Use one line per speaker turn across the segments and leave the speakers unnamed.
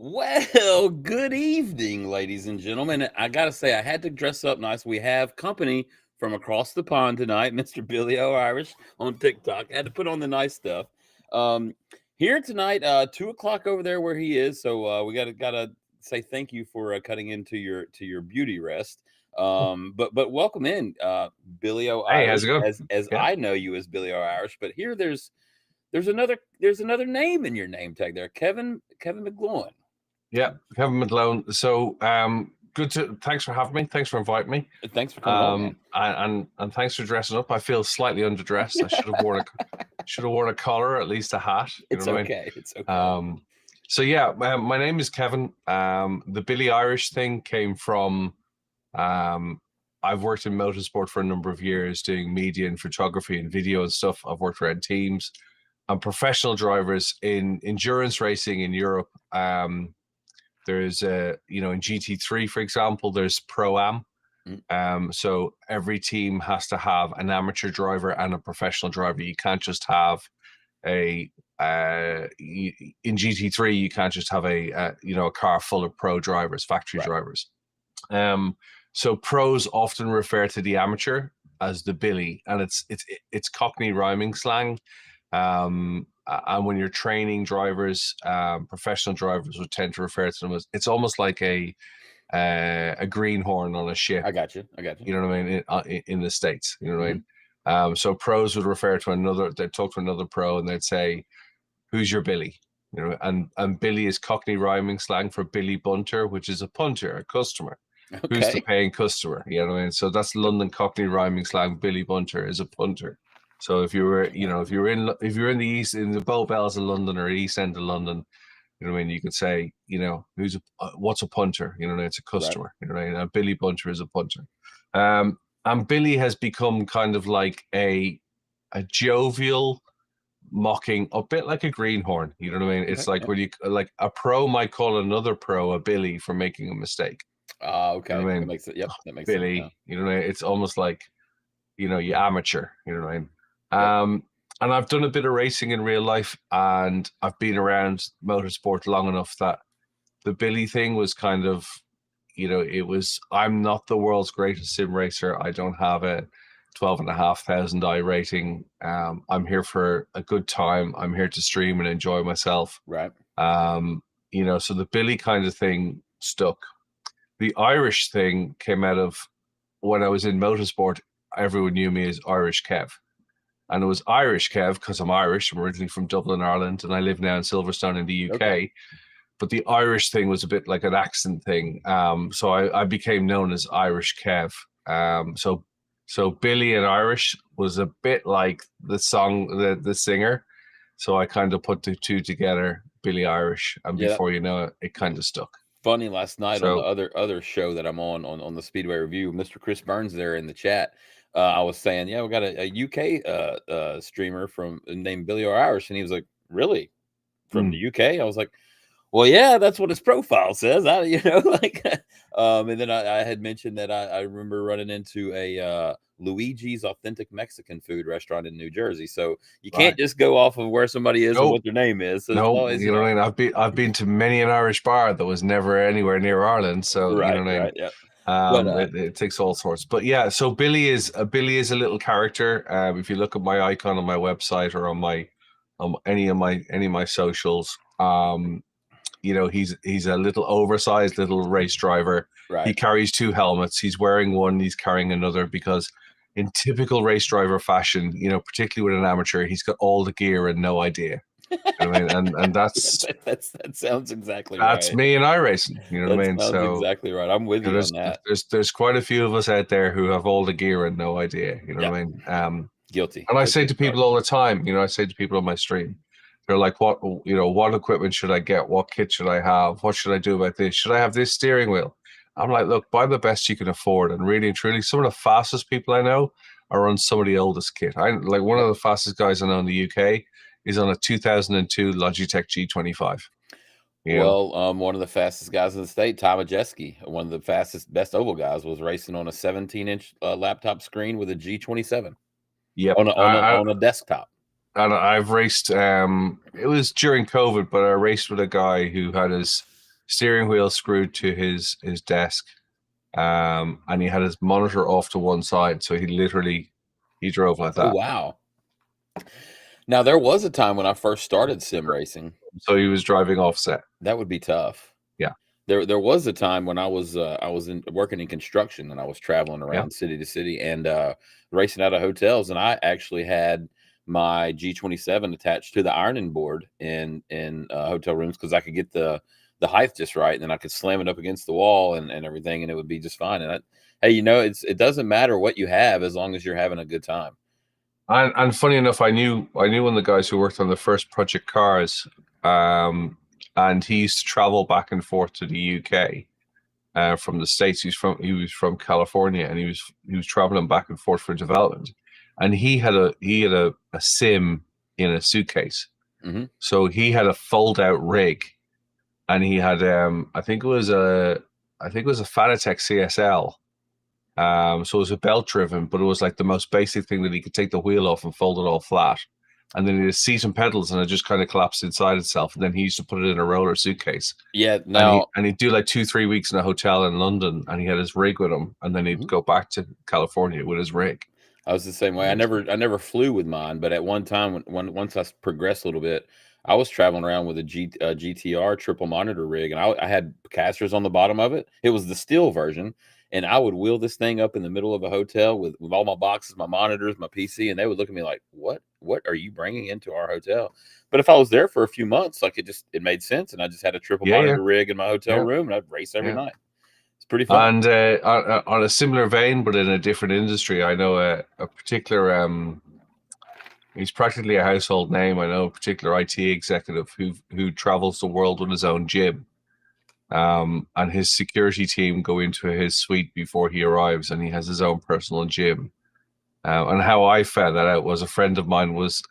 Well, good evening, ladies and gentlemen. I gotta say, I had to dress up nice. We have company from across the pond tonight, Mr. Billy O'Irish on TikTok. I had to put on the nice stuff. Um, Here tonight, 2 o'clock over there where he is. So we gotta say thank you for cutting into your beauty rest. But welcome in, Billy
Hey, how's
O'Irish,
it going?
as
Yeah.
I know you as Billy O'Irish. But here there's another name in your name tag there, Kevin McGloin.
Yeah, Kevin McGlone. So, thanks for having me. Thanks for inviting me.
Thanks for coming on, man.
And thanks for dressing up. I feel slightly underdressed. I should have worn a collar, at least a hat.
It's
what
okay. It's okay.
I mean? So yeah, my name is Kevin. The Billy Irish thing came from, I've worked in motorsport for a number of years, doing media and photography and video and stuff. I've worked around teams and professional drivers in endurance racing in Europe. There's in GT3, for example, there's Pro-Am. So every team has to have an amateur driver and a professional driver. You can't just have in GT3, you can't just have a car full of pro drivers, factory drivers. So pros often refer to the amateur as the Billy, and it's Cockney rhyming slang. And when you're training drivers, professional drivers would tend to refer to them as, it's almost like a greenhorn on a ship.
I got you.
You know what I mean? In the States, you know what I mean? So pros would refer to another, they'd talk to another pro and they'd say, "Who's your Billy?" You know, and Billy is Cockney rhyming slang for Billy Bunter, which is a punter, a customer.
Okay.
Who's the paying customer? You know what I mean? So that's London Cockney rhyming slang. Billy Bunter is a punter. So if you were in the east, in the Bow Bells of London or East End of London, you know what I mean, you could say, what's a punter? You know, it's a customer. Right. You know, and Billy Bunter is a punter. And Billy has become kind of like a jovial, mocking, a bit like a greenhorn. You know what I mean? It's like when you like a pro might call another pro a Billy for making a mistake.
Okay.
You know what I mean?
That makes it. Yep, that makes
Billy.
Sense,
you know what I mean? It's almost like, you amateur. You know what I mean? And I've done a bit of racing in real life, and I've been around motorsport long enough that the Billy thing was kind of, I'm not the world's greatest sim racer. I don't have a 12,500 I rating. I'm here for a good time. I'm here to stream and enjoy myself.
Right.
So the Billy kind of thing stuck. The Irish thing came out of when I was in motorsport. Everyone knew me as Irish Kev. And it was Irish Kev because I'm Irish. I'm originally from Dublin, Ireland, and I live now in Silverstone in the UK. Okay. But the Irish thing was a bit like an accent thing. So I became known as Irish Kev. So So Billy in Irish was a bit like the the singer. So I kind of put the two together, Billy Irish, and
Yeah,
before you know it, it kind of stuck.
funny. Last night on the
So
other show that I'm on the Speedway Review, Mr. Chris Burns there in the chat. I was saying, yeah, we got a UK streamer from named Billy Irish, and he was like, really, from the UK? I was like, well, yeah, that's what his profile says. Like, and then I had mentioned that I remember running into a Luigi's Authentic Mexican Food restaurant in New Jersey. So you can't
right.
just go off of where somebody is and
No,
what their name is. So it's
no,
always,
you know what I mean. I've been to many an Irish bar that was never anywhere near Ireland. So you know
right,
what I mean.
right, yeah. But
It takes all sorts. But yeah, so Billy is a little character. If you look at my icon on my website or on my any of my socials, you know, he's a little oversized little race driver. He
right.
carries two helmets. He's wearing one, he's carrying another because in typical race driver fashion, you know, particularly with an amateur, he's got all the gear and no idea. I mean, and
Yeah,
that's
that sounds exactly
that's
right.
me and iRacing. You know what
That
I mean?
sounds
So
exactly right. I'm with
you know,
you on that.
there's quite a few of us out there who have all the gear and no idea. You know
Yeah,
what I mean?
guilty,
And I say
guilty
to
as charged.
people all the time, you know, I say to people on my stream, they're like, what, you know, what equipment should I get? What kit should I have? What should I do about this? Should I have this steering wheel? I'm like, look, buy the best you can afford. And really and truly, some of the fastest people I know are on some of the oldest kit. I like one
Yep.
of the fastest guys I know in the UK is on a 2002 Logitech G25. You know,
Well, one of the fastest guys in the state, Tom Majeski, one of the fastest, best oval guys, was racing on a 17-inch laptop screen with a G27
yep.
on a desktop.
And I've raced. It was during COVID, but I raced with a guy who had his steering wheel screwed to his desk, and he had his monitor off to one side, so he drove like
Oh
that.
wow! Now there was a time when I first started sim racing.
So he was driving offset.
That would be tough.
Yeah,
There was a time when I was working in construction and I was traveling
yeah.
around city to city and racing out of hotels, and I actually had my G27 attached to the ironing board in hotel rooms because I could get the height just right, and then I could slam it up against the wall and everything, and it would be just fine. And hey, it doesn't matter what you have as long as you're having a good time.
And funny enough, I knew one of the guys who worked on the first Project Cars, and he used to travel back and forth to the UK. From the States. He was from California, and he was traveling back and forth for development. And he had a sim in a suitcase.
Hmm.
So he had a fold out rig, and he had I think it was a Fanatec CSL. So it was a belt driven, but it was like the most basic thing that he could take the wheel off and fold it all flat. And then he had seat and pedals, and it just kind of collapsed inside itself. And then he used to put it in a roller suitcase.
Yeah. Now,
And he'd do like 2-3 weeks in a hotel in London, and he had his rig with him, and then he'd
mhm.
go back to California with his rig.
I was the same way. I never flew with mine, but at one time when once I progressed a little bit, I was traveling around with a GTR triple monitor rig, and I had casters on the bottom of it. It was the steel version, and I would wheel this thing up in the middle of a hotel with all my boxes, my monitors, my PC, and they would look at me like, What are you bringing into our hotel?" But if I was there for a few months, like it made sense, and I just had a triple
Yeah, yeah,
monitor rig in my hotel
yeah,
room, and I'd race every
yeah.
night. It's pretty fun.
And on a similar vein, but in a different industry, I know a particular he's practically a household name. I know a particular IT executive who travels the world with his own gym. And his security team go into his suite before he arrives, and he has his own personal gym. And how I found that out was a friend of mine was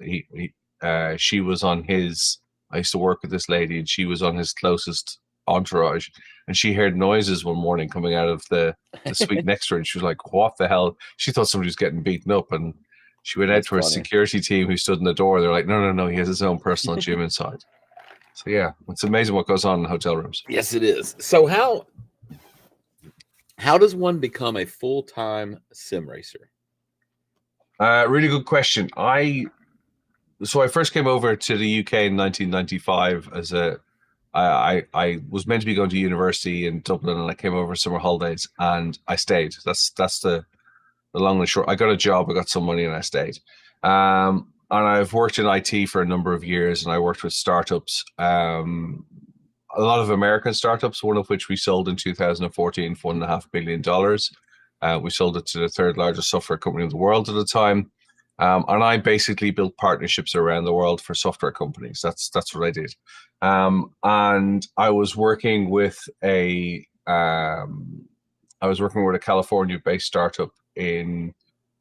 she was on his. I used to work with this lady, and she was on his closest entourage, and she heard noises one morning coming out of the suite next to her, and she was like, "What the hell?" She thought somebody was getting beaten up, and she went out
That's
to her
funny.
security team who stood in the door. They're like, "No, no, no, he has his own personal gym inside." So yeah, it's amazing what goes on in hotel rooms.
Yes, it is. So how does one become a full-time sim racer?
Really good question. I first came over to the UK in 1995 as I was meant to be going to university in Dublin, and I came over summer holidays, and I stayed. That's the long and short. I got a job, I got some money, and I stayed. And I've worked in IT for a number of years, and I worked with startups. A lot of American startups, one of which we sold in 2014 for $1.5 billion. We sold it to the third largest software company in the world at the time. And I basically built partnerships around the world for software companies. That's what I did. And I was working with a California-based startup in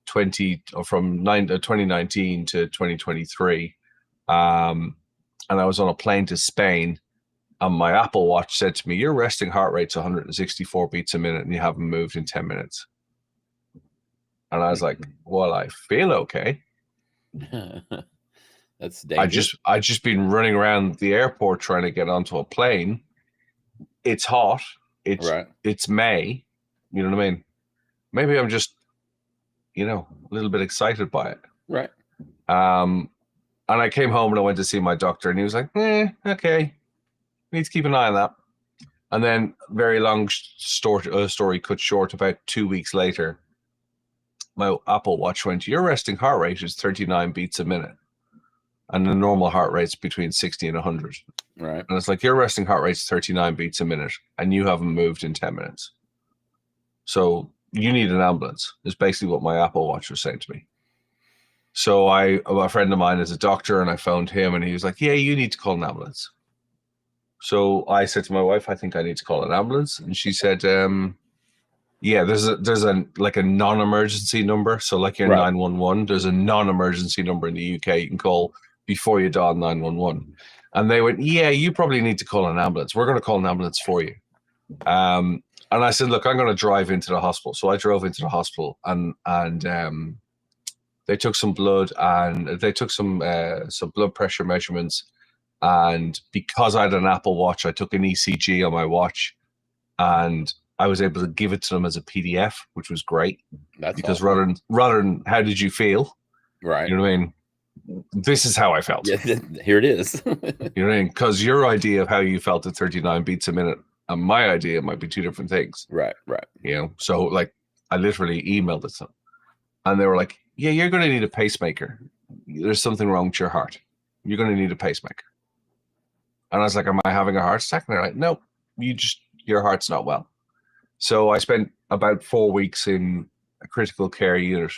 2019 to 2023. And I was on a plane to Spain, and my Apple Watch said to me, "Your resting heart rate's 164 beats a minute, and you haven't moved in 10 minutes." And I was like, "Well, I feel okay.
That's dangerous.
I just been running around the airport trying to get onto a plane. It's hot. It's May. You know what I mean? Maybe I'm just, a little bit excited by it."
Right.
And I came home and I went to see my doctor, and he was like, "Okay, need to keep an eye on that." And then, very long story cut short, about 2 weeks later, my Apple Watch went, "Your resting heart rate is 39 beats a minute. And the normal heart rate's between 60 and 100.
Right.
And it's like, your resting heart rate's 39 beats a minute, and you haven't moved in 10 minutes. So you need an ambulance," is basically what my Apple Watch was saying to me. So a friend of mine is a doctor, and I phoned him, and he was like, "Yeah, you need to call an ambulance." So I said to my wife, "I think I need to call an ambulance." And she said, "Yeah, there's a like a non-emergency number. So like your 911, there's a non-emergency number in the UK you can call before you dial 911." And they went, "Yeah, you probably need to call an ambulance. We're going to call an ambulance for you." And I said, "Look, I'm going to drive into the hospital." So I drove into the hospital, and they took some blood, and they took some blood pressure measurements. And because I had an Apple Watch, I took an ECG on my watch, and I was able to give it to them as a PDF, which was great.
That's
because
awesome.
rather than how did you feel,
right?
You know what I mean? This is how I felt.
Yeah, here it is.
You know what I mean? Because your idea of how you felt at 39 beats a minute and my idea might be two different things.
Right.
So like I literally emailed it to them, and they were like, "Yeah, you're going to need a pacemaker. There's something wrong with your heart. You're going to need a pacemaker." And I was like, "Am I having a heart attack?" And they're like, "No, your heart's not well." So I spent about 4 weeks in a critical care unit,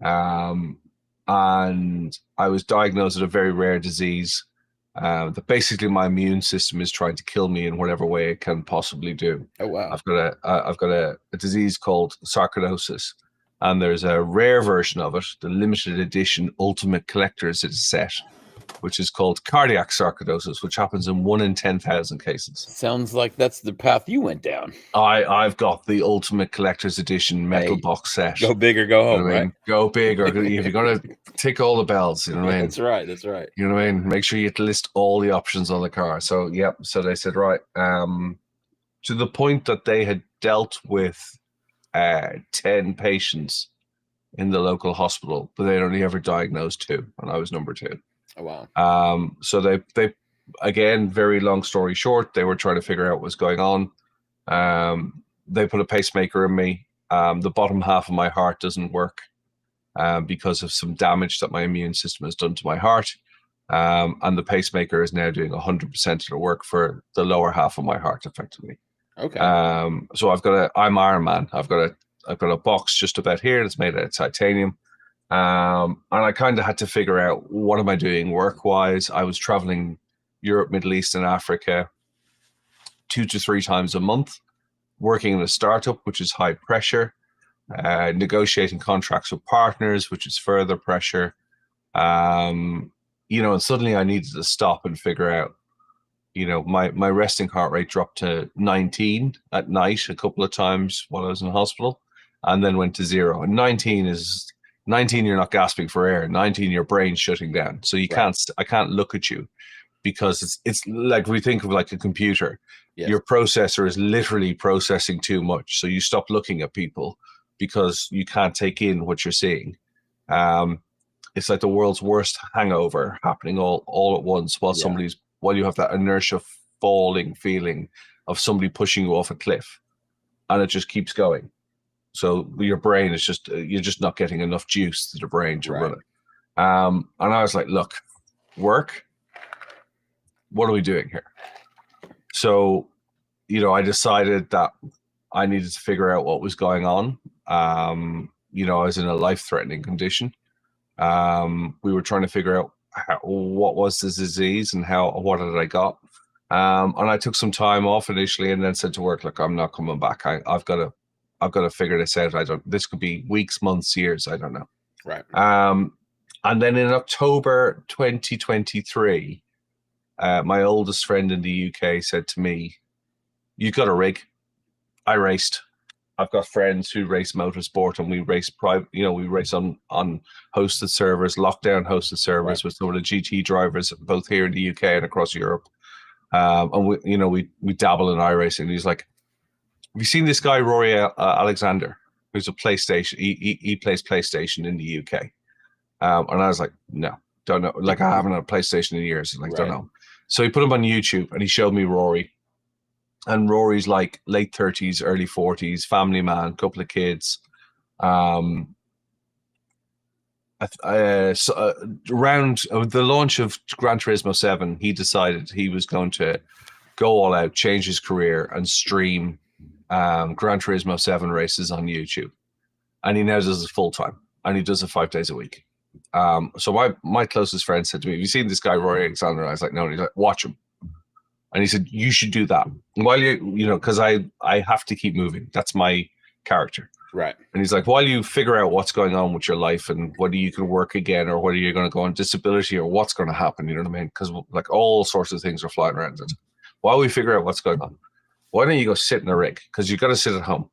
and I was diagnosed with a very rare disease that basically my immune system is trying to kill me in whatever way it can possibly do.
Oh wow!
I've got a disease called sarcoidosis, and there's a rare version of it, the limited edition ultimate collector's set, which is called cardiac sarcoidosis, which happens in 1 in 10,000 cases.
Sounds like that's the path you went down.
I've got the ultimate collector's edition metal box set.
Go big or go home,
you know right? Go big, or if you're going to tick all the bells, you know what I mean?
That's right. That's right.
You know what I mean? Make sure you list all the options on the car. So, yep. So they said, right, to the point that they had dealt with 10 patients in the local hospital, but they'd only ever diagnosed 2, and I was number 2.
Oh, wow.
So they again, very long story short, they were trying to figure out what was going on. They put a pacemaker in me. The bottom half of my heart doesn't work because of some damage that my immune system has done to my heart. And the pacemaker is now doing 100% of the work for the lower half of my heart, effectively.
Okay.
So I'm Iron Man. I've got a box just about here that's made out of titanium. And I kind of had to figure out, what am I doing work-wise? I was traveling Europe, Middle East, and Africa 2 to 3 times a month, working in a startup, which is high pressure, negotiating contracts with partners, which is further pressure. And suddenly I needed to stop and figure out, my resting heart rate dropped to 19 at night a couple of times while I was in hospital, and then went to 0. And 19, you're not gasping for air. 19, your brain's shutting down. So I can't look at you, because it's like, we think of like a computer. Yes. Your processor is literally processing too much. So you stop looking at people because you can't take in what you're seeing. It's like the world's worst hangover happening all at once while you have that inertia falling feeling of somebody pushing you off a cliff, and it just keeps going. So your brain is you're just not getting enough juice to the brain to run it. And I was like, look, work, what are we doing here? So, I decided that I needed to figure out what was going on. You know, I was in a life-threatening condition. We were trying to figure out what was the disease and what had I got. And I took some time off initially, and then said to work, "Look, I'm not coming back. I've got to figure this out. This could be weeks, months, years. I don't know."
Right.
And then in October 2023, my oldest friend in the UK said to me, "You got a rig?" I raced. I've got friends who race motorsport, and we race private. You know, we race on hosted servers, lockdown hosted servers with some of the GT drivers, both here in the UK and across Europe. And we dabble in iRacing. He's like, "Have you seen this guy Rory Alexander, who's a PlayStation? He plays PlayStation in the UK." And I was like, "No, don't know. Like, I haven't had a PlayStation in years. Like, don't know." So he put him on YouTube, and he showed me Rory. And Rory's like late 30s, early 40s, family man, couple of kids. Around the launch of Gran Turismo 7, he decided he was going to go all out, change his career, and stream Gran Turismo 7 races on YouTube. And he now does it full time, and he does it 5 days a week. So my closest friend said to me, "Have you seen this guy, Rory Alexander?" And I was like, "No." And he's like, "Watch him." And he said, "You should do that while because I have to keep moving. That's my character."
Right.
And he's like, "While you figure out what's going on with your life and whether you can work again or whether you're going to go on disability or what's going to happen, you know what I mean? Because like all sorts of things are flying around it. While we figure out what's going on, why don't you go sit in a rig? Because you got to sit at home.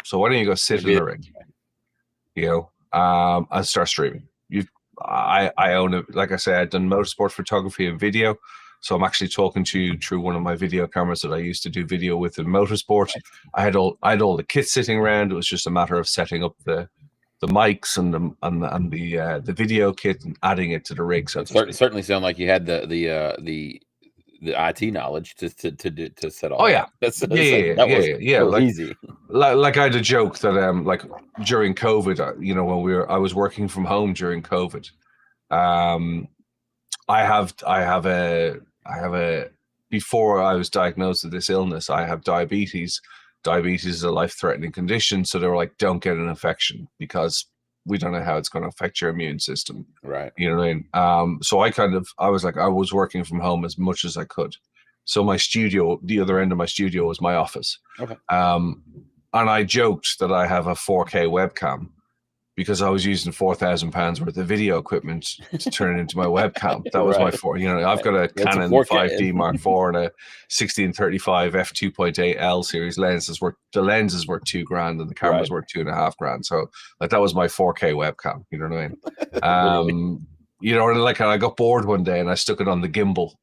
So why don't you go sit in the rig, and start streaming? I own it. Like I said, I've done motorsport photography and video. So I'm actually talking to you through one of my video cameras that I used to do video with in motorsport. I had all the kit sitting around. It was just a matter of setting up the mics and the video kit and adding it to the rig. So
it certainly sound like you had the IT knowledge to set all.
Oh yeah,
that was so easy.
Like I had a joke that like during COVID, when I was working from home during COVID. I have a before I was diagnosed with this illness, I have diabetes. Diabetes is a life-threatening condition, so they were like, "Don't get an infection because we don't know how it's going to affect your immune system."
Right.
You know what I mean? So I was working from home as much as I could. So my studio, the other end of my studio, was my office.
Okay.
And I joked that I have a 4K webcam, because I was using £4,000 worth of video equipment to turn it into my webcam. That was my I've got a Canon 5D Mark IV and a 1635 f2.8L series lens. The lens is worth $2,000 and the camera's worth $2,500. So like that was my 4K webcam. You know what I mean? And like I got bored one day and I stuck it on the gimbal.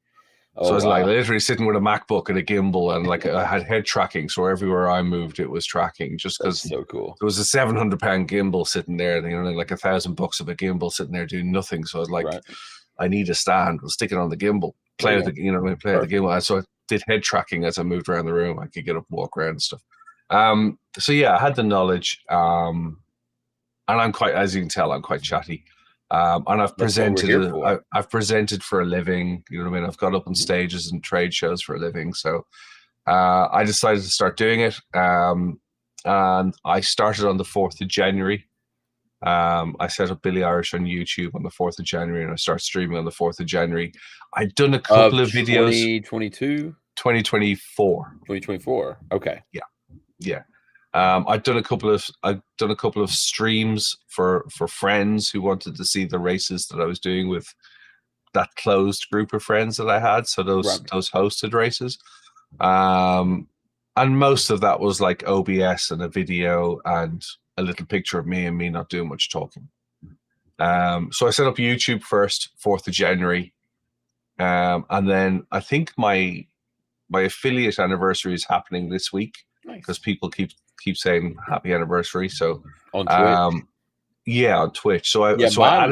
So I was like literally sitting with a MacBook and a gimbal, and like I had head tracking, so everywhere I moved, it was tracking. Just because
so cool.
There was a £700 gimbal sitting there, like $1,000 of a gimbal sitting there doing nothing. So I was like, I need a stand. I'll stick it on the gimbal, play with the gimbal. So I did head tracking as I moved around the room. I could get up, and walk around and stuff. So yeah, I had the knowledge, and I'm quite, as you can tell, I'm quite chatty. And I've presented for a living, you know what I mean? I've got up on stages and trade shows for a living. So I decided to start doing it. And I started on the 4th of January. I set up Billy Irish on YouTube on the 4th of January, and I started streaming on the 4th of January. I'd done a couple of videos.
2022?
2024.
2024. Okay.
Yeah. I've done a couple of streams for friends who wanted to see the races that I was doing with that closed group of friends that I had. So those hosted races, and most of that was like OBS and a video and a little picture of me and me not doing much talking. So I set up YouTube first, 4th of January, and then I think my affiliate anniversary is happening this week because people keep saying happy anniversary. So
on Twitch,
on Twitch. So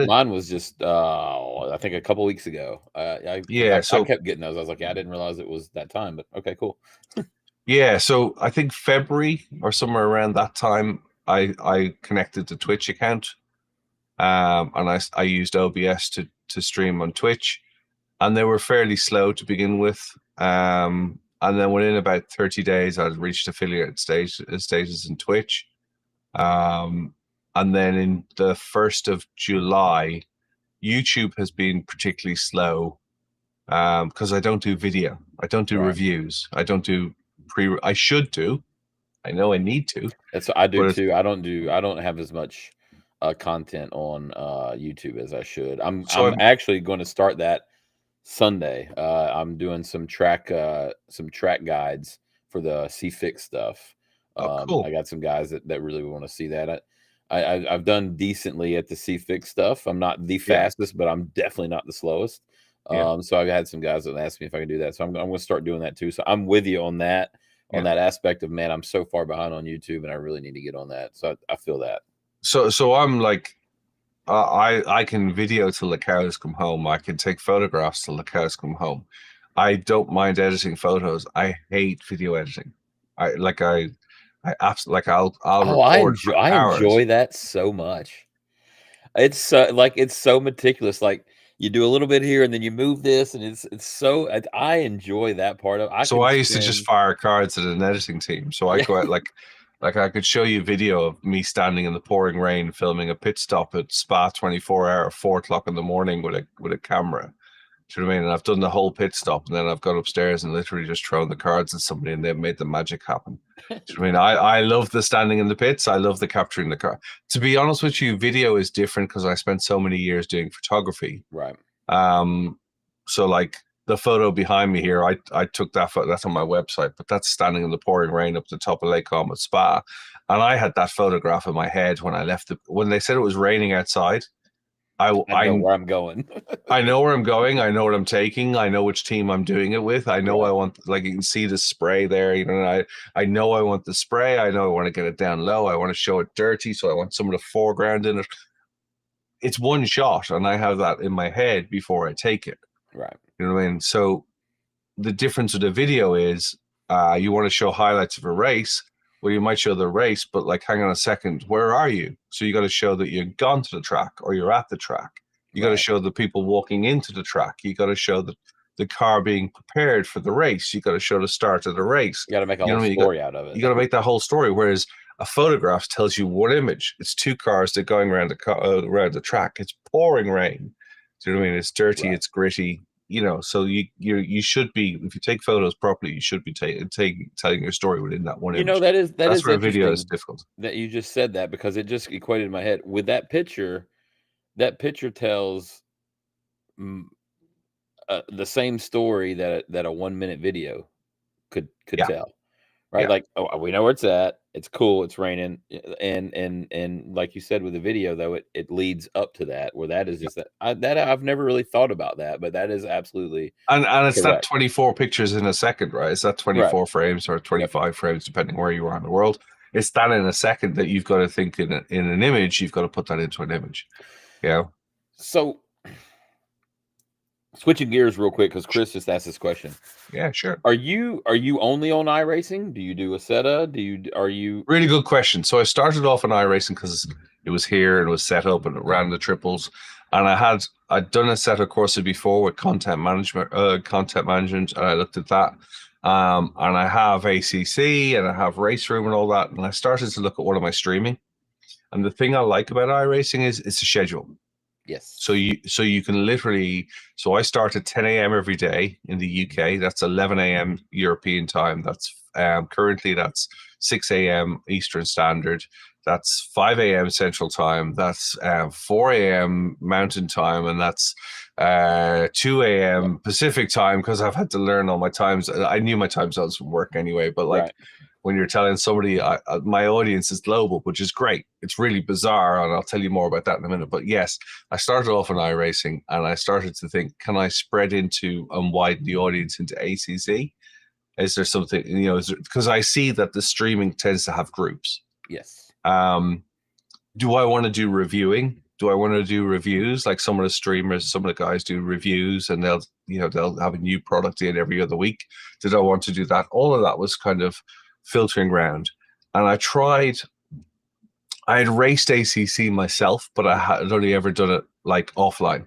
mine was just I think a couple weeks ago. I kept getting those. I was like, I didn't realize it was that time, but okay, cool.
Yeah, so I think February or somewhere around that time, I connected the Twitch account, and I used OBS to stream on Twitch, and they were fairly slow to begin with. And then within about 30 days, I reached affiliate status in Twitch. And then in the 1st of July, YouTube has been particularly slow because I don't do video. I don't do reviews. I don't do I should do. I know I need to.
I do too. I don't have as much content on YouTube as I should. I'm actually going to start that Sunday. I'm doing some track guides for the C-Fix stuff.
Cool.
I got some guys that really want to see that. I've done decently at the C-Fix stuff. I'm not the fastest, but I'm definitely not the slowest. So I've had some guys that asked me if I can do that. So I'm going to start doing that too. So I'm with you on that. On that aspect of, man, I'm so far behind on YouTube and I really need to get on that. So I feel that.
So I'm like, I can video till the cows come home. I can take photographs till the cows come home. I don't mind editing photos. I hate video editing. I'll record for
I
hours.
enjoy that so much. It's so meticulous. Like you do a little bit here and then you move this, and it's so I enjoy that part of.
I used to just fire cards at an editing team. So I go out like I could show you video of me standing in the pouring rain filming a pit stop at Spa 24 hour, 4 o'clock in the morning with a camera. Do you know what I mean? And I've done the whole pit stop, and then I've gone upstairs and literally just thrown the cards at somebody, and they've made the magic happen. Do you know what I mean? I love the standing in the pits. I love the capturing the car. To be honest with you, video is different because I spent so many years doing photography.
Right.
So like the photo behind me here, I took that photo. That's on my website, but that's standing in the pouring rain up the top of Lake Como Spa, and I had that photograph in my head when I left. When they said it was raining outside. I
know where I'm going.
I know where I'm going. I know what I'm taking. I know which team I'm doing it with. I know I want, like you can see the spray there. You know, I know I want the spray. I know I want to get it down low. I want to show it dirty, so I want some of the foreground in it. It's one shot, and I have that in my head before I take it.
Right.
You know what I mean? So the difference with the video is you want to show highlights of a race. Well, you might show the race, but like, hang on a second, where are you? So you got to show that you've gone to the track or you're at the track. You got to show the people walking into the track. You got to show the car being prepared for the race. You got to show the start of the race.
You got to make a whole story out of it.
You got to make that whole story. Whereas a photograph tells you one image. It's 2 cars that are going around the track. It's pouring rain. Do you know what I mean? It's dirty. It's gritty. You know, so you should be, if you take photos properly, you should be telling your story within that one image.
You know, that's
where video is difficult.
That you just said that, because it just equated in my head with that picture. That picture tells the same story that a 1 minute video could tell, right? Like, oh, we know where it's at. It's cool. It's raining, and like you said with the video, though, it leads up to that, where that is just that I've never really thought about that, but that is absolutely
and it's correct. That 24 pictures in a second, right? It's that 24 frames or 25 frames, depending where you are in the world. It's that in a second that you've got to think in an image. You've got to put that into an image. Yeah.
So, switching gears real quick, because Chris just asked this question.
Yeah, sure.
Are you only on iRacing? Do you do ATYL? Are you?
Really good question. So I started off on iRacing because it was here and it was set up and it ran the triples, and I'd done a set of courses before with content management, and I looked at that. And I have ACC and I have Race Room and all that, and I started to look at what am I streaming. And the thing I like about iRacing is it's a schedule.
Yes.
So you can literally. So I start at 10 a.m. every day in the UK. That's 11 a.m. European time. That's currently that's 6 a.m. Eastern Standard. That's 5 a.m. Central Time. That's 4 a.m. Mountain Time, and that's 2 a.m. Pacific Time, because I've had to learn all my times. I knew my time zones from work anyway, but like. Right. When you're telling somebody, my audience is global, which is great. It's really bizarre, and I'll tell you more about that in a minute. But yes, I started off in iRacing, and I started to think, can I spread into and widen the audience into ACC? Is there something, because I see that the streaming tends to have groups.
Yes.
Do I want to do reviewing? Do I want to do reviews? Like some of the streamers, some of the guys do reviews, and they'll have a new product in every other week. Did I want to do that? All of that was kind of filtering around, and I had raced ACC myself, but I had only ever done it like offline.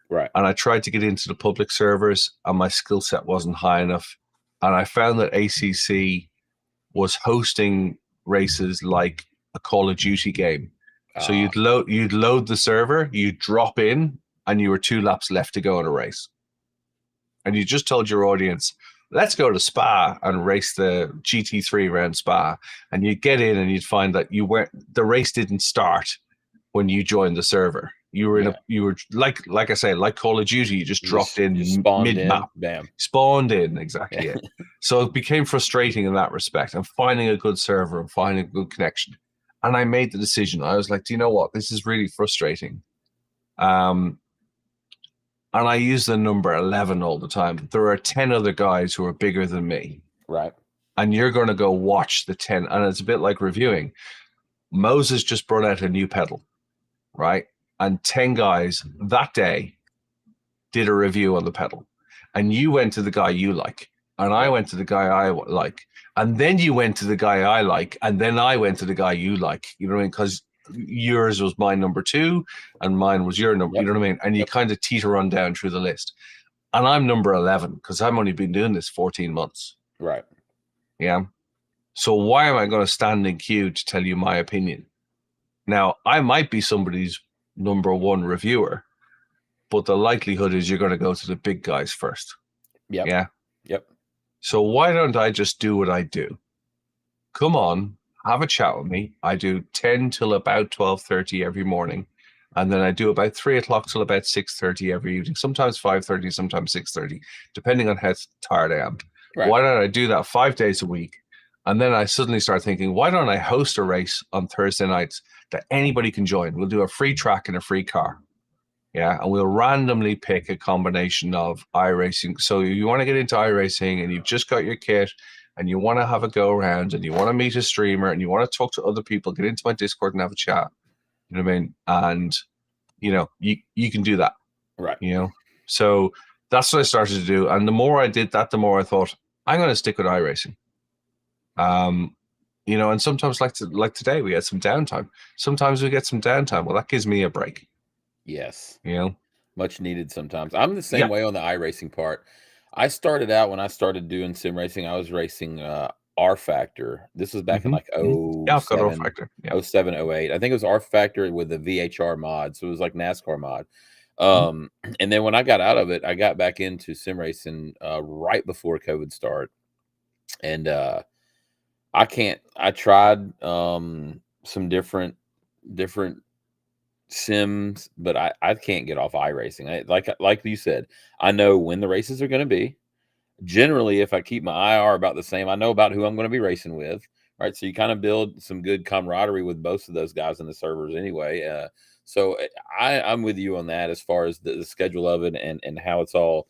Right.
And I tried to get into the public servers, and my skill set wasn't high enough. and I found that ACC was hosting races like a Call of Duty game. So you'd load the server, you'd drop in, and you were 2 laps left to go in a race. And you just told your audience, let's go to Spa and race the GT3 around Spa. And you'd get in and you'd find that the race didn't start when you joined the server. You were you were like I say, like Call of Duty, you just dropped in mid-map.
Bam.
Spawned in, exactly it. So it became frustrating in that respect, and finding a good server and finding a good connection. And I made the decision. I was like, do you know what? This is really frustrating. And I use the number 11 all the time. There are 10 other guys who are bigger than me.
Right.
And you're going to go watch the 10. And it's a bit like reviewing. Moses just brought out a new pedal, right? And 10 guys that day did a review on the pedal. And you went to the guy you like. And I went to the guy I like. And then you went to the guy I like. And then I went to the guy you like. You know what I mean? Because yours was my number 2 and mine was your number. You know what I mean? And you kind of teeter on down through the list. And I'm number 11 because I've only been doing this 14 months.
Right.
Yeah. So why am I going to stand in queue to tell you my opinion? Now, I might be somebody's number 1 reviewer, but the likelihood is you're going to go to the big guys first.
Yep.
Yeah.
Yep.
So why don't I just do what I do? Come on, have a chat with me. I do 10 till about 12:30 every morning. And then I do about 3 o'clock till about 6:30 every evening, sometimes 5:30, sometimes 6:30, depending on how tired I am. Right. Why don't I do that 5 days a week? And then I suddenly start thinking, why don't I host a race on Thursday nights that anybody can join? We'll do a free track and a free car. Yeah, and we'll randomly pick a combination of iRacing. So if you want to get into iRacing and you've just got your kit and you want to have a go around and you want to meet a streamer and you want to talk to other people, get into my Discord and have a chat. You know what I mean? And, you know, you can do that.
Right.
You know? So that's what I started to do. And the more I did that, the more I thought, I'm going to stick with iRacing. You know, and sometimes like today, we had some downtime. Sometimes we get some downtime. Well, that gives me a break.
Yes.
You know?
Much needed sometimes. I'm the same way on the iRacing part. I started out when I started doing sim racing, I was racing R Factor. This was back in like 07, 08. I think it was R Factor with the VHR mod. So it was like NASCAR mod. And then when I got out of it, I got back into sim racing right before COVID started. And I tried some different sims, but I can't get off iRacing. Like you said, I know when the races are going to be. Generally, if I keep my IR about the same, I know about who I'm going to be racing with, right? So you kind of build some good camaraderie with both of those guys in the servers anyway. So I'm with you on that as far as the schedule of it and how it's all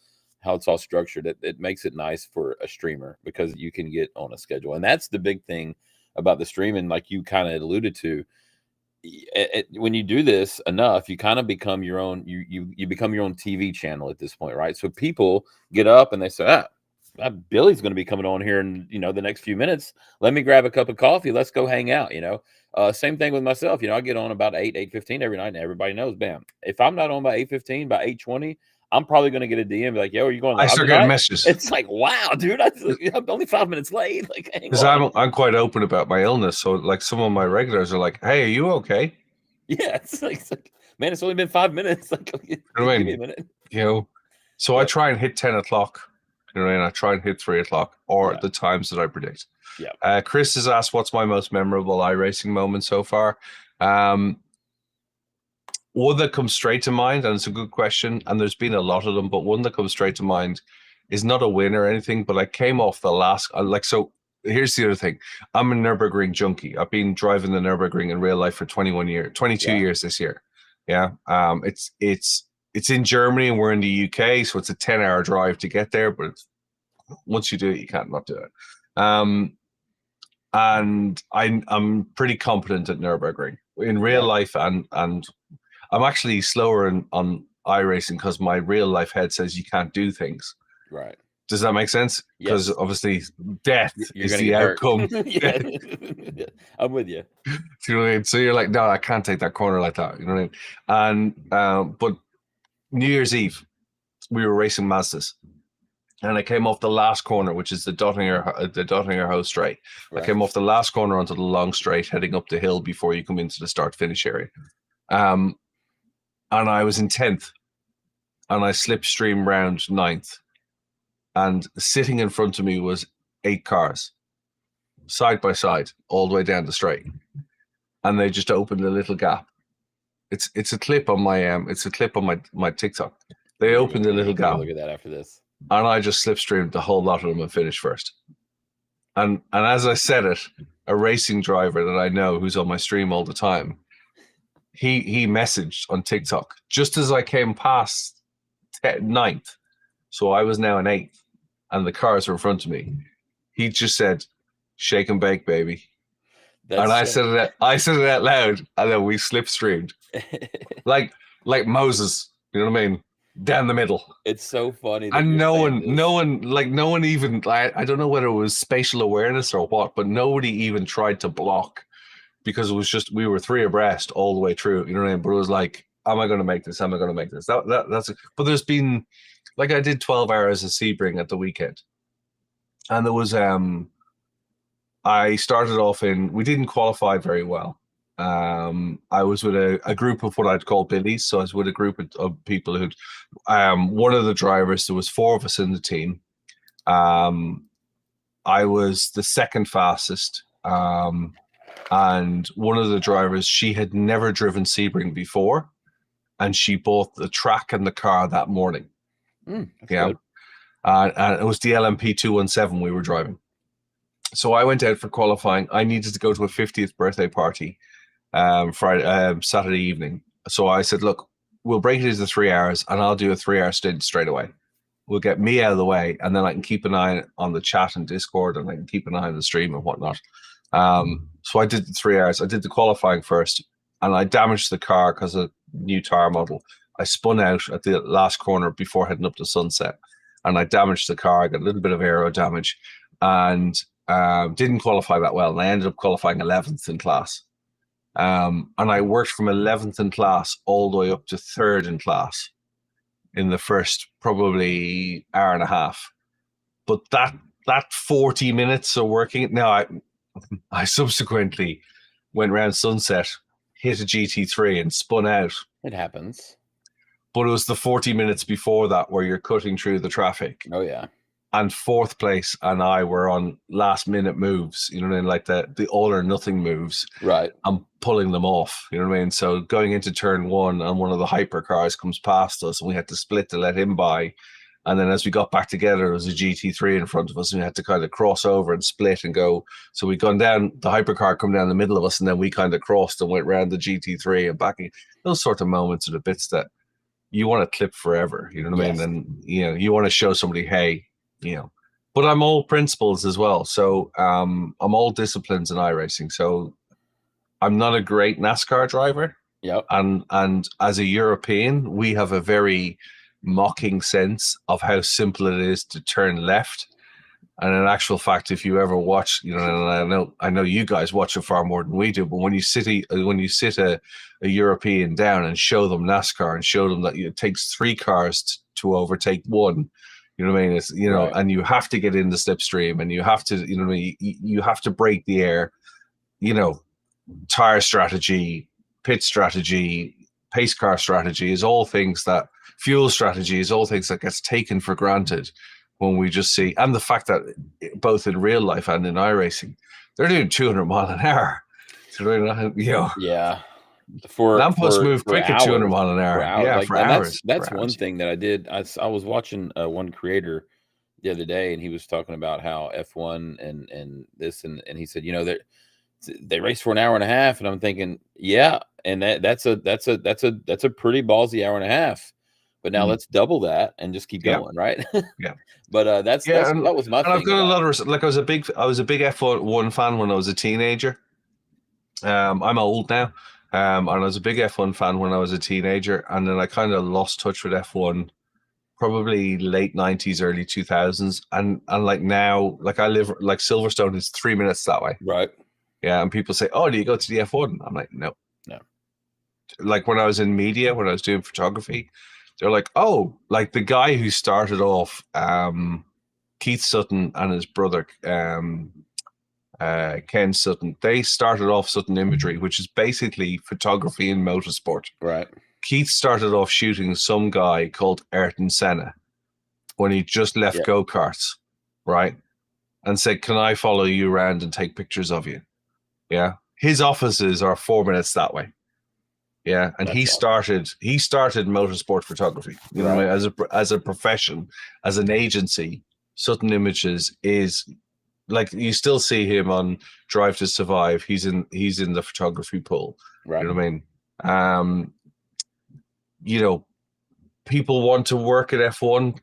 structured. It makes it nice for a streamer because you can get on a schedule. And that's the big thing about the streaming, like you kind of alluded to. When you do this enough, you kind of become your own. You become your own TV channel at this point, right? So people get up and they say, Billy's going to be coming on here in the next few minutes. Let me grab a cup of coffee. Let's go hang out. Same thing with myself. I get on about 8:15 every night, and everybody knows. Bam! If I'm not on by 8:15, by 8:20, I'm probably going to get a DM be like, "Yo, are you going live?"
I start getting messages.
It's like, wow, dude, I'm only 5 minutes late. Like,
because I'm quite open about my illness, so like some of my regulars are like, "Hey, are you okay?"
Yeah, it's like man, it's only been 5 minutes. Like, give me a minute.
So I try and hit 10 o'clock. And I try and hit 3 o'clock or the times that I predict.
Yeah.
Chris has asked, "What's my most memorable iRacing moment so far?" One that comes straight to mind, and it's a good question, and there's been a lot of them, but one that comes straight to mind is not a win or anything, but I came off the last, so here's the other thing. I'm a Nürburgring junkie. I've been driving the Nürburgring in real life for 22 years this year. Yeah. It's in Germany and we're in the UK, so it's a 10-hour drive to get there, but once you do it, you can't not do it. And I'm pretty competent at Nürburgring in real life, and I'm actually slower on iRacing because my real life head says you can't do things.
Right.
Does that make sense? Because obviously death is the outcome.
Yeah. I'm with you.
You know what I mean? So you're like, no, I can't take that corner like that. You know what I mean? And but New Year's Eve, we were racing Mazdas, and I came off the last corner, which is the Dottinger House straight. I
Right.
came off the last corner onto the long straight, heading up the hill before you come into the start-finish area. And I was in 10th, and I slipstream round 9th. And sitting in front of me was 8 cars, side by side, all the way down the straight. And they just opened a little gap. It's a clip on my TikTok. They opened a little gap.
Look at that after this.
And I just slipstreamed the whole lot of them and finished first. And as I said it, a racing driver that I know who's on my stream all the time, he messaged on TikTok just as I came past 9th. So I was now in 8th, and the cars were in front of me. He just said, "Shake and bake, baby." And I said it out loud, and then we slipstreamed like Moses. You know what I mean? Down the middle.
It's so funny.
And no one even, I don't know whether it was spatial awareness or what, but nobody even tried to block, because it was just, we were 3 abreast all the way through, you know what I mean? But it was like, am I going to make this? Am I going to make this? That's but there's been, like, I did 12 hours of Sebring at the weekend. And there was, I started off we didn't qualify very well. I was with a group of what I'd call billies. So I was with a group of people who'd, one of the drivers, there was 4 of us in the team. I was the second fastest. And one of the drivers, she had never driven Sebring before, and she bought the track and the car that morning.
Good.
And it was the LMP 217 we were driving. So I went out for qualifying. I needed to go to a 50th birthday party Saturday evening. So I said, look, we'll break it into 3 hours, and I'll do a 3-hour stint straight away. We'll get me out of the way, and then I can keep an eye on the chat and Discord, and I can keep an eye on the stream and whatnot. So I did the 3 hours. I did the qualifying first, and I damaged the car because of new tire model. I spun out at the last corner before heading up to Sunset, and I damaged the car. I got a little bit of aero damage, and didn't qualify that well. And I ended up qualifying 11th in class. And I worked from 11th in class all the way up to 3rd in class in the first probably hour and a half. But that 40 minutes of working, now I subsequently went around Sunset, hit a GT3 and spun out.
It happens.
But it was the 40 minutes before that where you're cutting through the traffic.
Oh, yeah.
And 4th place and I were on last minute moves, you know what I mean? Like the all or nothing moves.
Right.
I'm pulling them off, you know what I mean? So going into turn 1, and one of the hyper cars comes past us, and we had to split to let him by. And then as we got back together, there was a GT3 in front of us, and we had to kind of cross over and split and go. So we gone down, the hypercar come down the middle of us, and then we kind of crossed and went around the GT3 and back. Those sort of moments are the bits that you want to clip forever, you know what I mean? And, you know, you want to show somebody, hey, you know, but I'm all principles as well. So I'm all disciplines in iRacing. So I'm not a great NASCAR driver.
Yep.
And as a European, we have a very mocking sense of how simple it is to turn left. And in actual fact, if you ever watch, you know, and I know you guys watch it far more than we do, but when you sit a European down and show them NASCAR and show them that it takes 3 cars to overtake 1, you know what I mean? It's, you know, right. And you have to get in the slipstream, and you have to, you know what I mean? You have to break the air, you know, tire strategy, pit strategy, pace car strategy is all things that, fuel strategy is all things that gets taken for granted when we just see, and the fact that both in real life and in iRacing, they're doing 200 mile an hour. So, you know,
yeah.
Lampposts move quick at 200 mile an hour. Yeah,
like,
for hours.
That's one thing that I did. I was watching one creator the other day, and he was talking about how F1 and this, and he said, you know, they race for an hour and a half, and I'm thinking, yeah, and that's a pretty ballsy hour and a half. But now let's double that and just keep going, right?
Yeah.
But that was my thing.
I've got a lot of, like, I was a big F1 fan when I was a teenager. I'm old now. And I was a big F1 fan when I was a teenager, and then I kind of lost touch with F1 probably late 90s, early 2000s. And like now, like I live, like Silverstone is 3 minutes that way.
Right.
Yeah. And people say, oh, do you go to the F1? I'm like, no. Like when I was in media, when I was doing photography, they're like, oh, like the guy who started off Keith Sutton and his brother Ken Sutton, they started off Sutton Imagery, which is basically photography in motorsport.
Right.
Keith started off shooting some guy called Ayrton Senna when he just left go-karts, right? And said, can I follow you around and take pictures of you? Yeah. His offices are 4 minutes that way. Yeah. And he started motorsport photography. You know what I mean? As a profession, as an agency, Sutton Images is like, you still see him on Drive to Survive. He's in the photography pool. Right. You know what I mean? You know, people want to work at F1.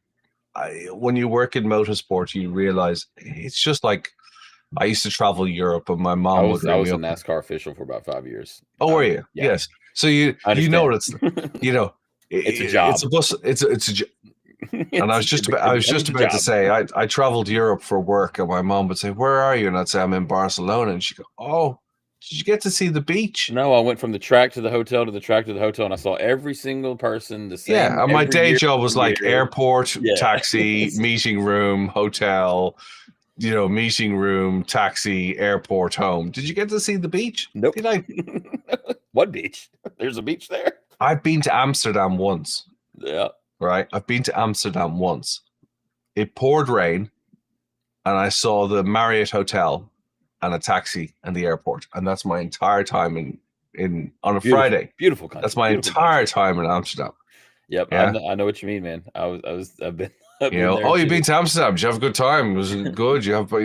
When you work in motorsport, you realize it's just like, I used to travel Europe, and my mom
I was a NASCAR official for about 5 years.
Oh, were you? Yeah. Yes. So you know it's
it's a job.
It's a bus. It's a. And I was just about to say I traveled Europe for work, and my mom would say, "Where are you?" And I'd say, "I'm in Barcelona," and she'd go, "Oh, did you get to see the beach?"
No, I went from the track to the hotel to the track to the hotel, and I saw every single person the same.
Yeah, and my day job was like airport, taxi, meeting room, hotel. You know, meeting room, taxi, airport, home. Did you get to see the beach?
Nope.
Did I?
What beach? There's a beach there.
I've been to Amsterdam once.
Yeah.
Right. I've been to Amsterdam once. It poured rain, and I saw the Marriott Hotel and a taxi and the airport, and that's my entire time in on a Friday.
Beautiful country.
That's my entire time in Amsterdam.
Yep. Yeah. I know what you mean, man. I've been.
You've been to Amsterdam. Did you have a good time? Was it good? You were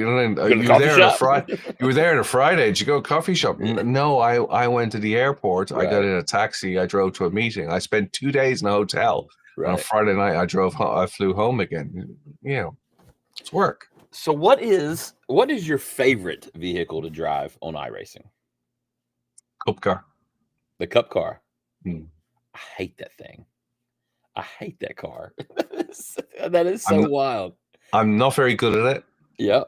there on a Friday. You were there on a Friday. Did you go to a coffee shop? No, I went to the airport. Right. I got in a taxi. I drove to a meeting. I spent 2 days in a hotel. Right. On a Friday night, I flew home again. You know, it's work.
So what is your favorite vehicle to drive on iRacing?
Cup car.
The Cup car. I hate that thing. I hate that car. That is so wild.
I'm not very good at it.
Yeah.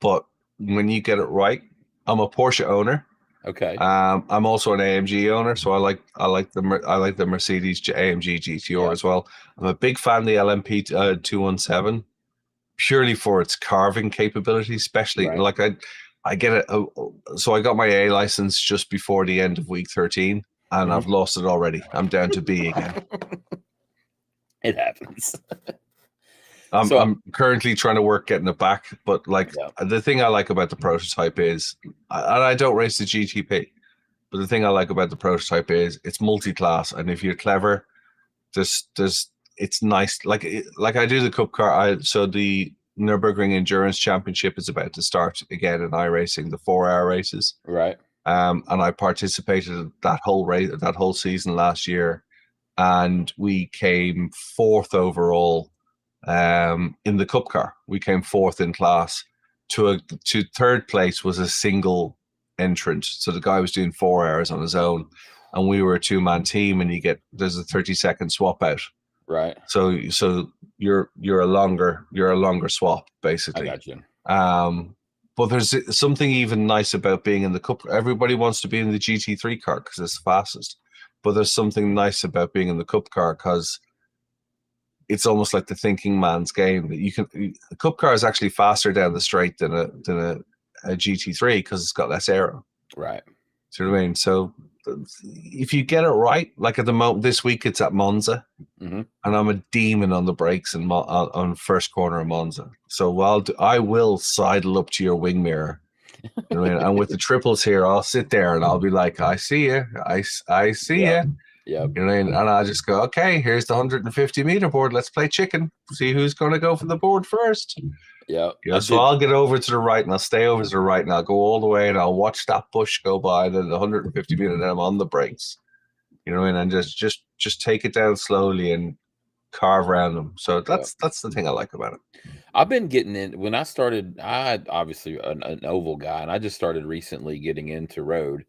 But when you get it right, I'm a Porsche owner.
Okay.
I'm also an AMG owner, so I like the Mercedes AMG GTR as well. I'm a big fan of the LMP 217, purely for its carving capability, especially like I get it. So I got my A license just before the end of week 13, and I've lost it already. I'm down to B again.
It happens.
I'm currently trying to work getting it back, but the thing I like about the prototype is, and I don't race the GTP, but the thing I like about the prototype is it's multi-class, and if you're clever, it's nice. Like I do the Cup car. So the Nürburgring Endurance Championship is about to start again in iRacing, the 4-hour races.
Right.
And I participated in that whole season last year, and we came 4th overall. In the Cup car, we came 4th in class. To 3rd place was a single entrant, so the guy was doing 4 hours on his own, and we were a 2-man team, and there's a 30-second swap out.
Right.
So you're a longer swap, basically.
I got you.
But there's something even nice about being in the Cup. Everybody wants to be in the GT3 car because it's the fastest, but there's something nice about being in the Cup car because it's almost like the thinking man's game. That a Cup car is actually faster down the straight than a GT3 because it's got less aero.
Right.
Do you know what I mean? So if you get it right, like at the moment this week, it's at Monza, and I'm a demon on the brakes and on first corner of Monza. So I will sidle up to your wing mirror. You know what I mean? And with the triples here, I'll sit there and I'll be like, "I see you, I see you."
Yeah.
You know, and I'll just go, okay, here's the 150 meter board. Let's play chicken. See who's going to go for the board first.
Yeah.
So I'll get over to the right and I'll stay over to the right and I'll go all the way and I'll watch that bush go by. Then the 150 meter, and then I'm on the brakes. You know, and just take it down slowly and carve around them. So that's the thing I like about it.
I've been getting in when I started. I obviously an oval guy, and I just started recently getting into road.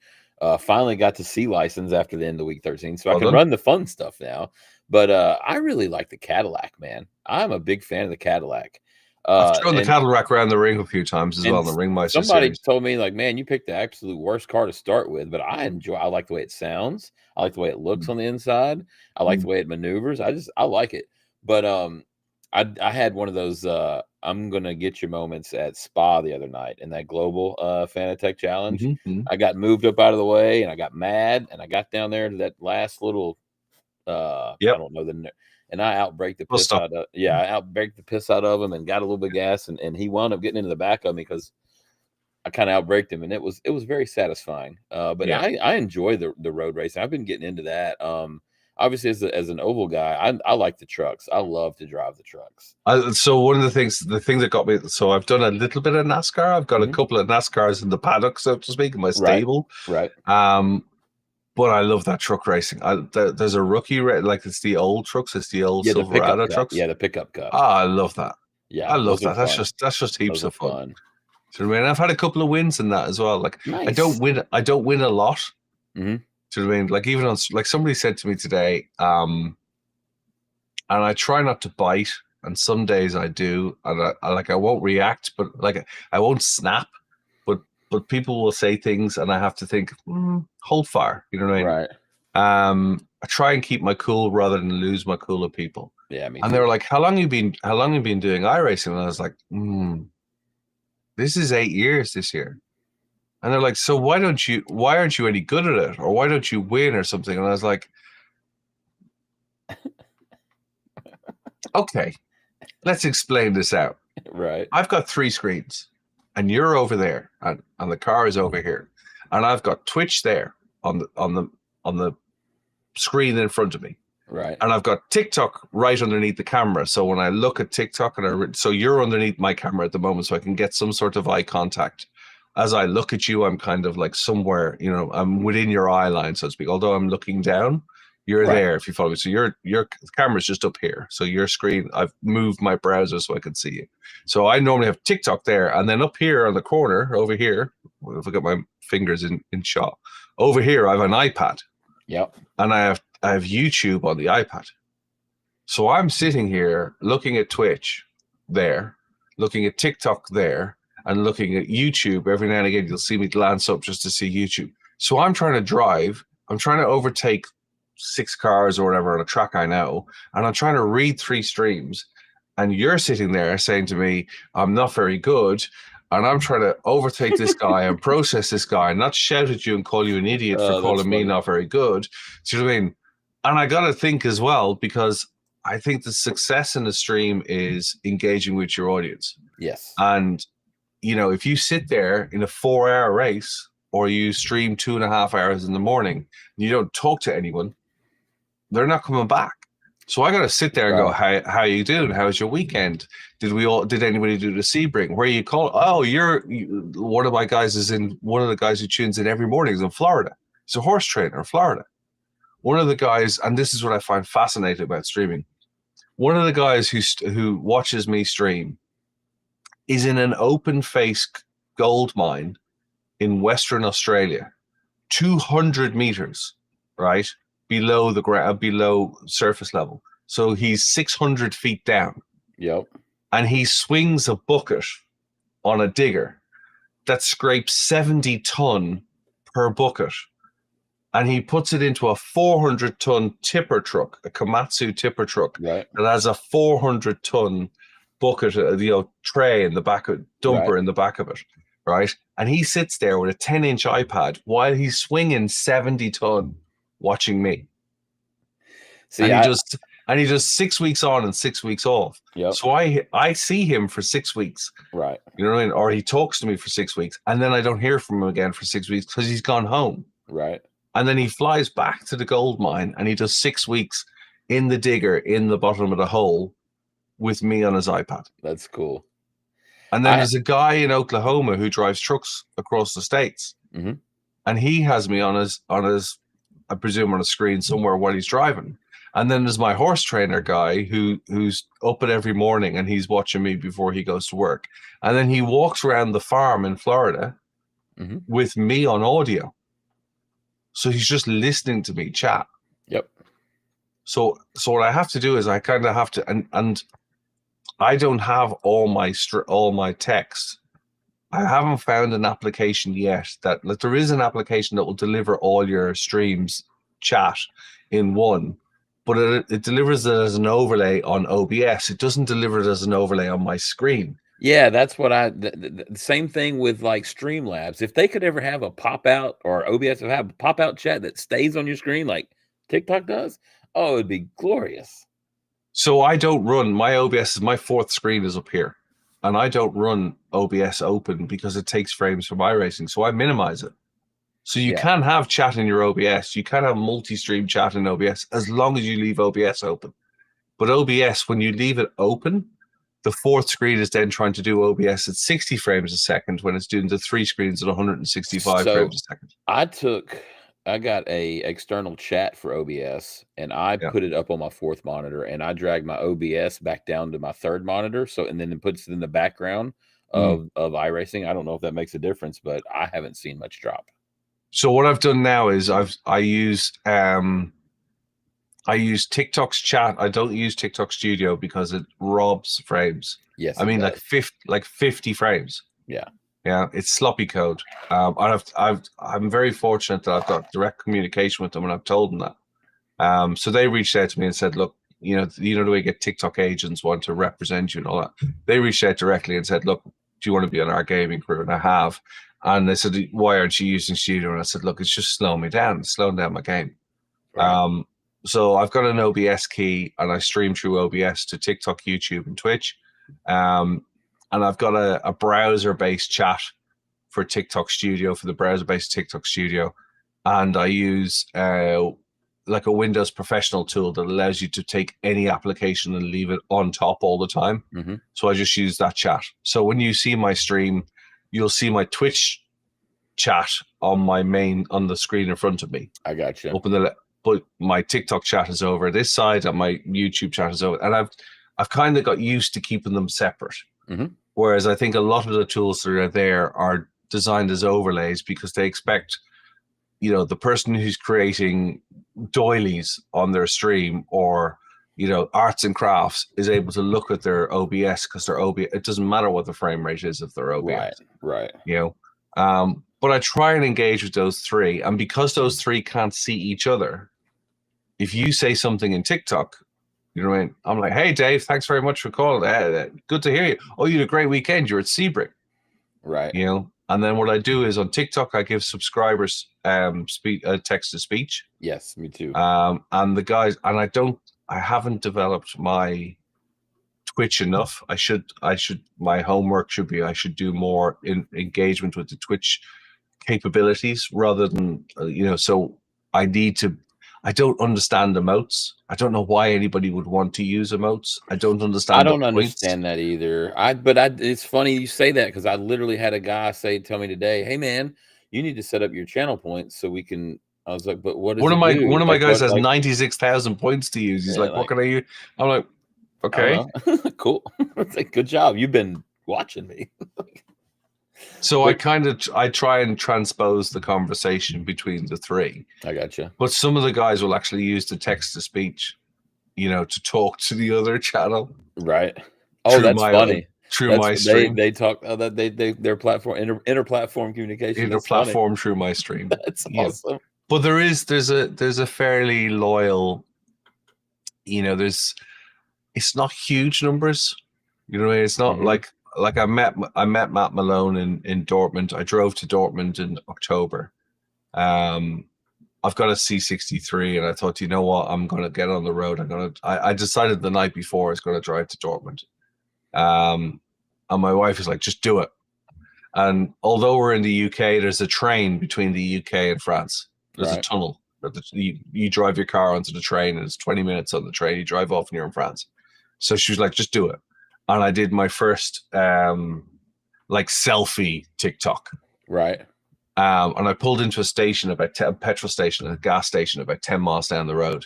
Finally got the C license after the end of week 13, so I can run the fun stuff now. But I really like the Cadillac, man. I'm a big fan of the Cadillac.
I've thrown the Cadillac around the ring a few times as well in the Ringmeister
somebody told me, like, man, you picked the absolute worst car to start with, but I like the way it sounds. I like the way it looks on the inside. I like the way it maneuvers. I like it. But I had one of those I'm gonna get your moments at Spa the other night in that global Fanatec challenge.
Mm-hmm.
I got moved up out of the way and I got mad and I got down there to that last little I
Yep.
don't know and I outbraked the
We'll
piss
stop.
out of I outbraked the piss out of him and got a little bit of gas and he wound up getting into the back of me because I kind of outbraked him and it was very satisfying. But
Yeah.
I enjoy the road racing. I've been getting into that. Obviously as an oval guy, I like the trucks. I love to drive the trucks.
So one of the thing that got me, so I've done a little bit of NASCAR. I've got a
Mhm.
couple of NASCARs in the paddock, so to speak, in my
Right.
stable.
Right.
But I love that truck racing. There's a rookie, like it's the old trucks, it's the old
Yeah, the pickup
Silverado
cup.
trucks.
Yeah, the pickup cup.
Ah, I love that.
Yeah,
I love
those are
that. That's
fun.
just heaps
Those are
of fun.
fun.
Do you know what I mean? I've had a couple of wins in that as well. Like I
Nice.
don't win a lot.
Mhm.
Do you know what I mean? Like even on, like somebody said to me today, and I try not to bite, and some days I do, and I won't react, but like I won't snap, but people will say things, and I have to think, hold fire. You know what I mean?
Right.
I try and keep my cool rather than lose my cool at people.
Yeah, me
And they were
too.
like, how long you been doing iRacing? And I was like, this is 8 years this year. And they're like, so why aren't you any good at it? Or why don't you win or something? And I was like, okay, let's explain this out.
Right.
I've got 3 screens and you're over there and the car is over here. And I've got Twitch there on the screen in front of me.
Right.
And I've got TikTok right underneath the camera. So when I look at TikTok, so you're underneath my camera at the moment, so I can get some sort of eye contact. As I look at you, I'm kind of like somewhere, I'm within your eye line, so to speak. Although I'm looking down, you're
Right.
there if you follow me. So your camera's just up here. So your screen, I've moved my browser so I can see you. So I normally have TikTok there, and then up here on the corner, over here, if I get my fingers in shot, over here I have an iPad.
Yep.
And I have YouTube on the iPad. So I'm sitting here looking at Twitch there, looking at TikTok there, and looking at YouTube. Every now and again, you'll see me glance up just to see YouTube. So I'm trying to drive. I'm trying to overtake 6 cars or whatever on a track I know, and I'm trying to read 3 streams. And you're sitting there saying to me, I'm not very good. And I'm trying to overtake this guy and process this guy and not shout at you and call you an idiot for
That's
calling me
funny.
not very good. Do you know what I mean? And I got to think as well, because I think the success in the stream is engaging with your audience.
Yes.
And, if you sit there in a 4-hour race or you stream 2.5 hours in the morning and you don't talk to anyone, they're not coming back. So I got to sit there and go, how you doing? How's your weekend? Did anybody do the Sebring? Where you call? Oh, one of my guys one of the guys who tunes in every morning is in Florida. He's a horse trainer in Florida. One of the guys, and this is what I find fascinating about streaming. One of the guys who watches me stream is in an open face gold mine in Western Australia, 200 meters, right? Below the ground, below surface level. So he's 600 feet down.
Yep.
And he swings a bucket on a digger that scrapes 70 ton per bucket. And he puts it into a 400-ton tipper truck, a Komatsu tipper truck,
Right.
that has a 400-ton bucket, tray in the back of dumper in the back of it, right? And he sits there with a 10-inch iPad while he's swinging 70 ton, watching me.
See,
and he does 6 weeks on and 6 weeks off.
Yep.
So I see him for 6 weeks.
Right.
You know what I mean? Or he talks to me for 6 weeks, and then I don't hear from him again for 6 weeks because he's gone home.
Right.
And then he flies back to the gold mine and he does 6 weeks in the digger in the bottom of the hole with me on his iPad.
That's cool.
And then there's a guy in Oklahoma who drives trucks across the states, and he has me on his, I presume, on a screen somewhere while he's driving. And then there's my horse trainer guy who's up at every morning and he's watching me before he goes to work. And then he walks around the farm in Florida with me on audio. So he's just listening to me chat.
Yep.
So what I have to do is I kind of have to, and I don't have all my text. I haven't found an application yet like there is an application that will deliver all your streams chat in one, but it delivers it as an overlay on OBS. It doesn't deliver it as an overlay on my screen.
Yeah, that's what the same thing with like Streamlabs. If they could ever have a pop out or OBS would have a pop out chat that stays on your screen like TikTok does, oh, it'd be glorious.
So I don't run my OBS. My fourth screen is up here, and I don't run OBS open because it takes frames from iRacing. So I minimize it. So you
Yeah.
can have chat in your OBS. You can have multi-stream chat in OBS as long as you leave OBS open. But OBS, when you leave it open, the fourth screen is then trying to do OBS at 60 frames a second when it's doing the three screens at 165
So
frames a second.
I got a external chat for OBS and I
Yeah.
put it up on my fourth monitor and I dragged my OBS back down to my third monitor. So and then it puts it in the background of iRacing. I don't know if that makes a difference, but I haven't seen much drop.
So what I've done now is I use TikTok's chat. I don't use TikTok Studio because it robs frames.
Yes,
I mean,
does.
like 50 frames.
Yeah.
Yeah, it's sloppy code. I'm very fortunate that I've got direct communication with them, and I've told them that. So they reached out to me and said, "Look, the way you get TikTok agents want to represent you and all that." They reached out directly and said, "Look, do you want to be on our gaming crew?" And I have. And they said, "Why aren't you using Studio?" And I said, "Look, it's just slowing me down, slowing down my game."
Right.
So I've got an OBS key, and I stream through OBS to TikTok, YouTube, and Twitch. And I've got a browser-based chat for TikTok Studio, for the browser-based TikTok Studio, and I use like a Windows professional tool that allows you to take any application and leave it on top all the time.
Mm-hmm.
So I just use that chat. So when you see my stream, you'll see my Twitch chat on the screen in front of me.
I got you.
But my TikTok chat is over this side, and my YouTube chat is over, and I've kind of got used to keeping them separate.
Mm-hmm.
Whereas I think a lot of the tools that are there are designed as overlays because they expect, the person who's creating doilies on their stream or, arts and crafts is able to look at their OBS because their OBS, it doesn't matter what the frame rate is of their OBS.
Right.
But I try and engage with those three. And because those three can't see each other, if you say something in TikTok, you know what I mean? I'm like, "Hey, Dave, thanks very much for calling. Good to hear you. Oh, you had a great weekend. You're at Sebring."
Right.
And then what I do is on TikTok, I give subscribers text to speech.
Yes, me too.
And the guys, and I haven't developed my Twitch enough. My homework should be, I should do more engagement with the Twitch capabilities rather than, so I don't understand emotes. I don't know why anybody would want to use emotes. I don't understand.
I don't understand that either. It's funny you say that because I literally had a guy tell me today, "Hey man, you need to set up your channel points so we can." I was like, "But what does
one of my
Like,
guys has 96,000 points to use. He's
Yeah,
like, "What can I use?" I'm like,
I don't
"Okay."
know. Cool. It's like, good job. You've been watching me.
So I try and transpose the conversation between the three.
I gotcha.
But some of the guys will actually use the text to speech, to talk to the other channel.
Right. Oh, that's funny.
Through my stream.
They talk that their platform inter-platform communication.
Inter-platform through my stream.
That's awesome.
But there's a fairly loyal, it's not huge numbers. It's not like I met Matt Malone in Dortmund. I drove to Dortmund in October. I've got a C63, and I thought, you know what, I'm gonna get on the road. I decided the night before I was gonna drive to Dortmund. And my wife is like, "Just do it." And although we're in the UK, there's a train between the UK and France. There's a tunnel. You drive your car onto the train, and it's 20 minutes on the train. You drive off, and you're in France. So she was like, "Just do it." And I did my first selfie TikTok.
Right.
And I pulled into a petrol station, a gas station about 10 miles down the road.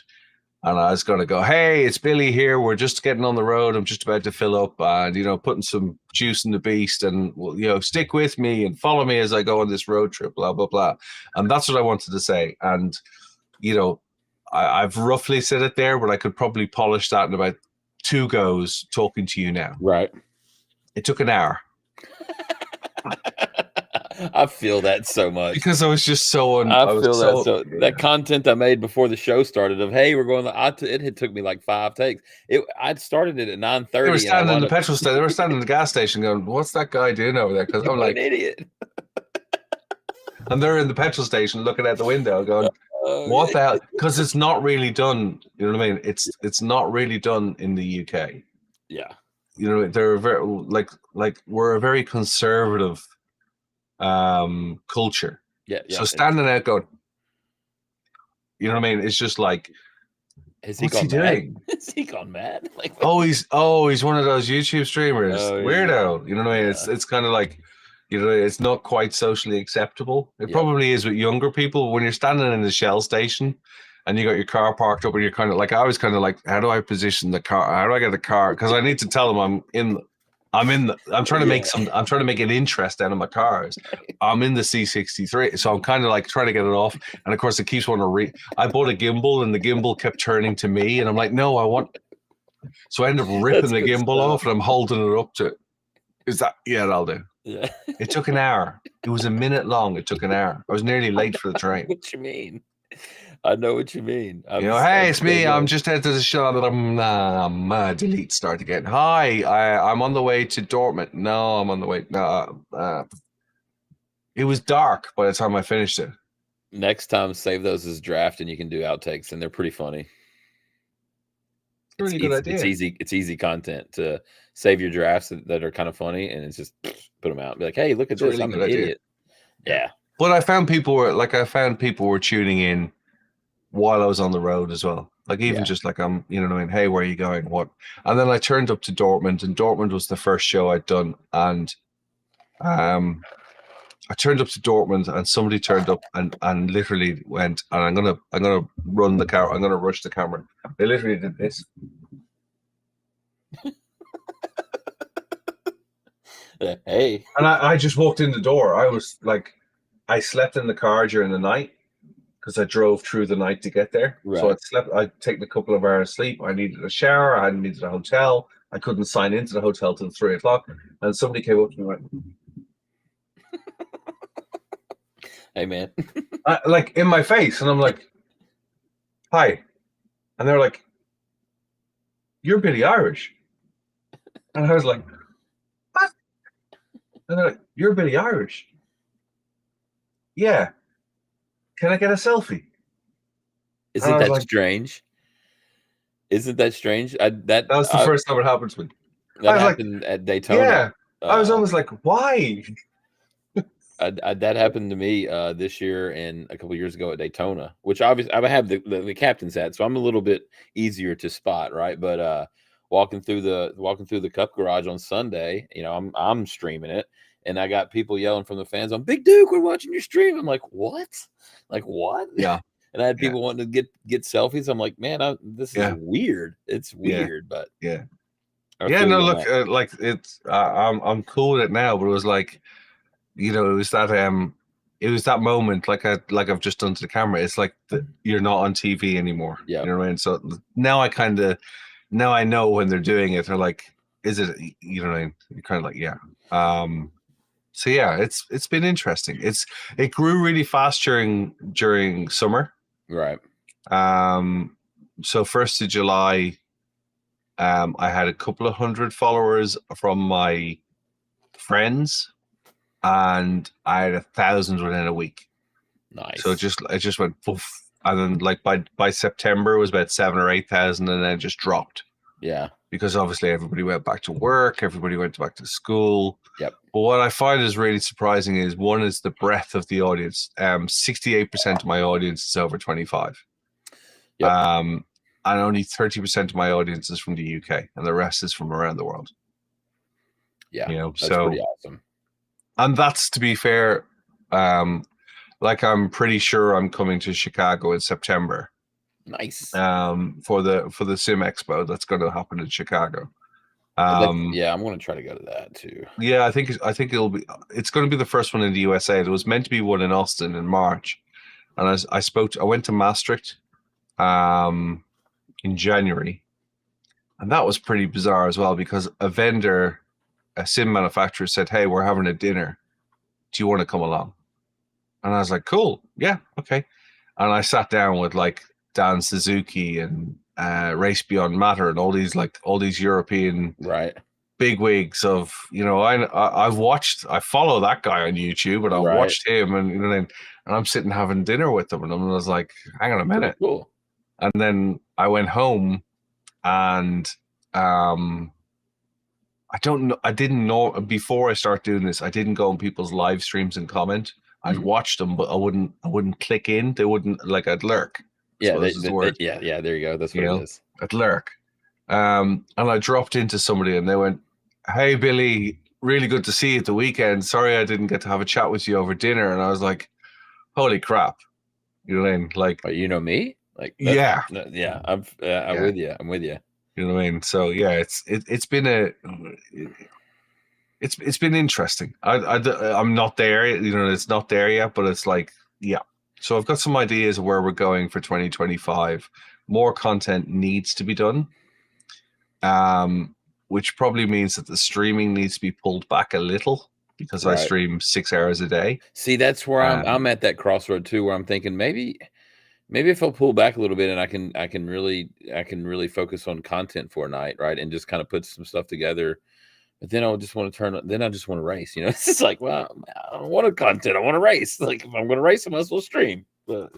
And I was going to go, "Hey, it's Billy here. We're just getting on the road. I'm just about to fill up and, putting some juice in the beast, and, stick with me and follow me as I go on this road trip, blah, blah, blah." And that's what I wanted to say. And, I've roughly said it there, but I could probably polish that in about 2 goes talking to you now.
Right.
It took an hour.
I feel that so much.
because I was just so
I
I was
feel that. So
yeah.
that content I made before the show started of, hey, we're going to, it had took me like 5 takes. I started it at
They were
9:30 and I
standing in
wound
the
up
petrol station. They were standing in the gas station, going, "What's that guy doing over there?" Because I'm
what an
like,
idiot.
and they're in the petrol station looking out the window, going,
Oh
"What
yeah.
the hell?" Because it's not really done. You know what I mean? It's not really done in the UK.
Yeah.
You know, they're very like we're a very conservative culture.
Yeah.
So
Yeah.
standing out, going, you know what I mean? It's just like,
Has he
what's he
gone mad?
doing?
Has he gone mad? Like,
He's one of those YouTube streamers.
oh,
Weirdo. You know what I mean?
yeah.
It's kind of like, you know, it's not quite socially acceptable. It
Yep.
probably is with younger people. When you're standing in the Shell station and you got your car parked up and you're kind of like, I was kind of like, how do I position the car? How do I get the car? Because I need to tell them I'm trying to
Yeah.
I'm trying to make an interest out of my cars. I'm in the C63. So I'm kind of like trying to get it off. And of course it keeps wanting to I bought a gimbal and the gimbal kept turning to me. And I'm like, no, I want, so I end up ripping
That's
the
good
gimbal
stuff.
off and I'm holding it up to, is that, yeah, that'll do.
Yeah.
It took an hour. It was a minute long. It took an hour. I was nearly late for the train.
What you mean? I know what you mean.
You know, hey,
I've
it's
so
me. I'm
bad.
just headed to the show. Delete, start again. Hi, I'm on the way to Dortmund. No, I'm on the way. No, it was dark by the time I finished it.
Next time, save those as draft, and you can do outtakes, and they're pretty funny.
It's a really good idea.
It's easy content to save your drafts that are kind of funny, and it's just put them out. And be like, hey, look at
It's a
this.
really
I'm
good
an
idea.
idiot. Yeah.
But I found people were tuning in while I was on the road as well. Like even just like I'm, you know what I mean? Hey, where are you going? What? And then I turned up to Dortmund, and Dortmund was the first show I'd done. And I turned up to Dortmund, and somebody turned up and literally went, and I'm gonna run the camera. I'm gonna rush the camera. They literally did this.
Hey.
And I just walked in the door. I was like, I slept in the car during the night because I drove through the night to get there.
Right.
So I'd taken a couple of hours sleep. I needed a shower. I needed a hotel. I couldn't sign into the hotel till 3:00. And somebody came up to me and went,
hey, man.
like in my face. And I'm like, hi. And they're like, you're Billy Irish. And I was like, what? And they're like, you're Billy Irish. Yeah. Can I get a selfie?
Isn't that strange? Isn't that strange?
That was the first time it happened to me.
That happened at Daytona.
Yeah. I was almost like, why?
That happened to me this year and a couple years ago at Daytona, which obviously I have the captain's hat, so I'm a little bit easier to spot, right? But walking through the Cup garage on Sunday, you know, I'm streaming it, and I got people yelling from the fans on Big Duke, we're watching your stream. I'm like, what? Like what?
Yeah.
And I had people wanting to get selfies. I'm like, man, this is weird. It's weird, but
yeah. No, look, like it's I'm cool with it now, but it was like, you know, it was that moment like I've just done to the camera. It's like you're not on TV anymore.
Yeah.
You know what I mean? So now I know when they're doing it, they're like, is it, you know what I mean? You're kind of like, yeah. So yeah, it's been interesting. It grew really fast during summer.
Right.
So 1st of July, I had a couple of hundred followers from my friends, and I had 1,000 within a week.
Nice.
So it just went poof, and then like by September it was about 7,000 or 8,000, and then it just dropped.
Yeah.
Because obviously everybody went back to work, everybody went back to school.
Yep.
But what I find is really surprising is one is the breadth of the audience. 68% of my audience is over 25.
Yep.
And only 30% of my audience is from the UK, and the rest is from around the world.
Yeah.
You know,
that's pretty awesome.
And that's, to be fair, like I'm pretty sure I'm coming to Chicago in September.
Nice.
For the Sim Expo that's going to happen in Chicago.
Yeah, I'm going to try to go to that too.
Yeah, I think it's going to be the first one in the USA. There was meant to be one in Austin in March, and I went to Maastricht, in January, and that was pretty bizarre as well, because a sim manufacturer said, "Hey, we're having a dinner. do you want to come along? And I was like, cool, yeah, okay. And I sat down with like Dan Suzuki and Race Beyond Matter and all these European
Right.
bigwigs of, you know, I follow that guy on YouTube and I've
Right.
watched him, and you know, and I'm sitting having dinner with them, and I was like, hang on a minute.
Pretty cool.
And then I went home, and I didn't know before I start doing this. I didn't go on people's live streams and comment. I'd watch them, but I wouldn't click in. They wouldn't, like, I'd lurk.
Yeah, yeah, there you go. That's what it is.
I'd lurk. And I dropped into somebody, and they went, "Hey, Billy, really good to see you at the weekend. Sorry I didn't get to have a chat with you over dinner." And I was like, "Holy crap!" You know what I mean? Like,
you know me? Like,
yeah,
I'm with you. I'm with you.
You know what I mean? So yeah, it's been it's been interesting. I'm not there, you know, it's not there yet, but it's like, yeah. So I've got some ideas of where we're going for 2025. More content needs to be done, which probably means that the streaming needs to be pulled back a little, because I stream 6 hours a day.
See, that's where I'm at that crossroad too, where I'm thinking maybe if I'll pull back a little bit and I can really focus on content for a night, right, and just kind of put some stuff together. But then I just want to then I just want to race. You know, it's just like, well, I don't want content. I want to race. Like, if I'm going to race, I might as well stream. But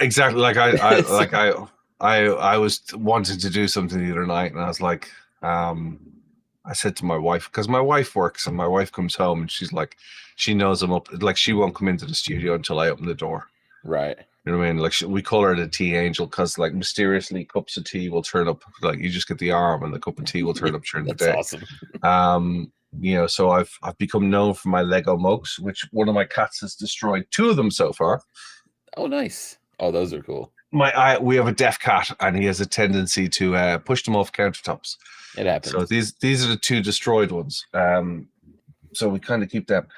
exactly. Like I was wanting to do something the other night, and I was like, I said to my wife, because my wife works and my wife comes home and she's like, she knows I'm up. Like, she won't come into the studio until I open the door.
Right.
You know what I mean? Like, we call her the tea angel, because like mysteriously cups of tea will turn up. Like, you just get the arm and the cup of tea will turn up during the day.
That's
awesome. You know, so I've become known for my Lego mugs, which one of my cats has destroyed 2 of them so far.
Oh, nice. Oh, those are cool.
We have a deaf cat, and he has a tendency to push them off countertops.
It happens.
So these are the 2 destroyed ones. So we kind of keep them.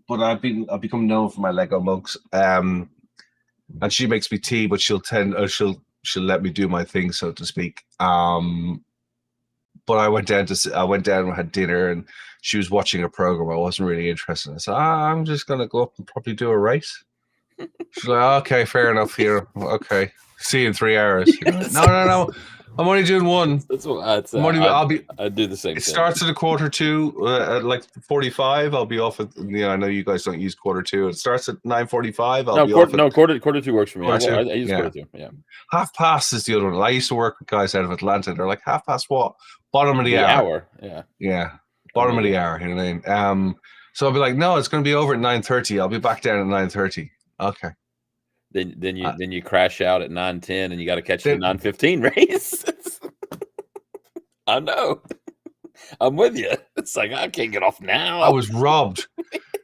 But I've become known for my Lego mugs. And she makes me tea, but she'll let me do my thing, so to speak. But I went down and had dinner, and she was watching a program I wasn't really interested in. I said, I'm just gonna go up and probably do a race. She's like, okay, fair enough. Here, okay, see you in 3 hours. No. I'm only doing 1.
That's what I do the same thing.
It starts at 1:45, at like 45. I'll be off at, I know you guys don't use 1:45. It starts at 9:45. I'll be off.
No, quarter 2 works for me. I use 1:45. Yeah.
2:30 is the other one. I used to work with guys out of Atlanta. They're like, 2:30 what? Bottom of the hour. Yeah. Bottom of the hour. You know what I mean? So I'll be like, no, it's going to be over at 9:30. I'll be back down at 9:30. Okay.
Then you crash out at 9:10, and you got to catch the 9:15 race. I know. I'm with you. It's like, I can't get off now.
I was robbed.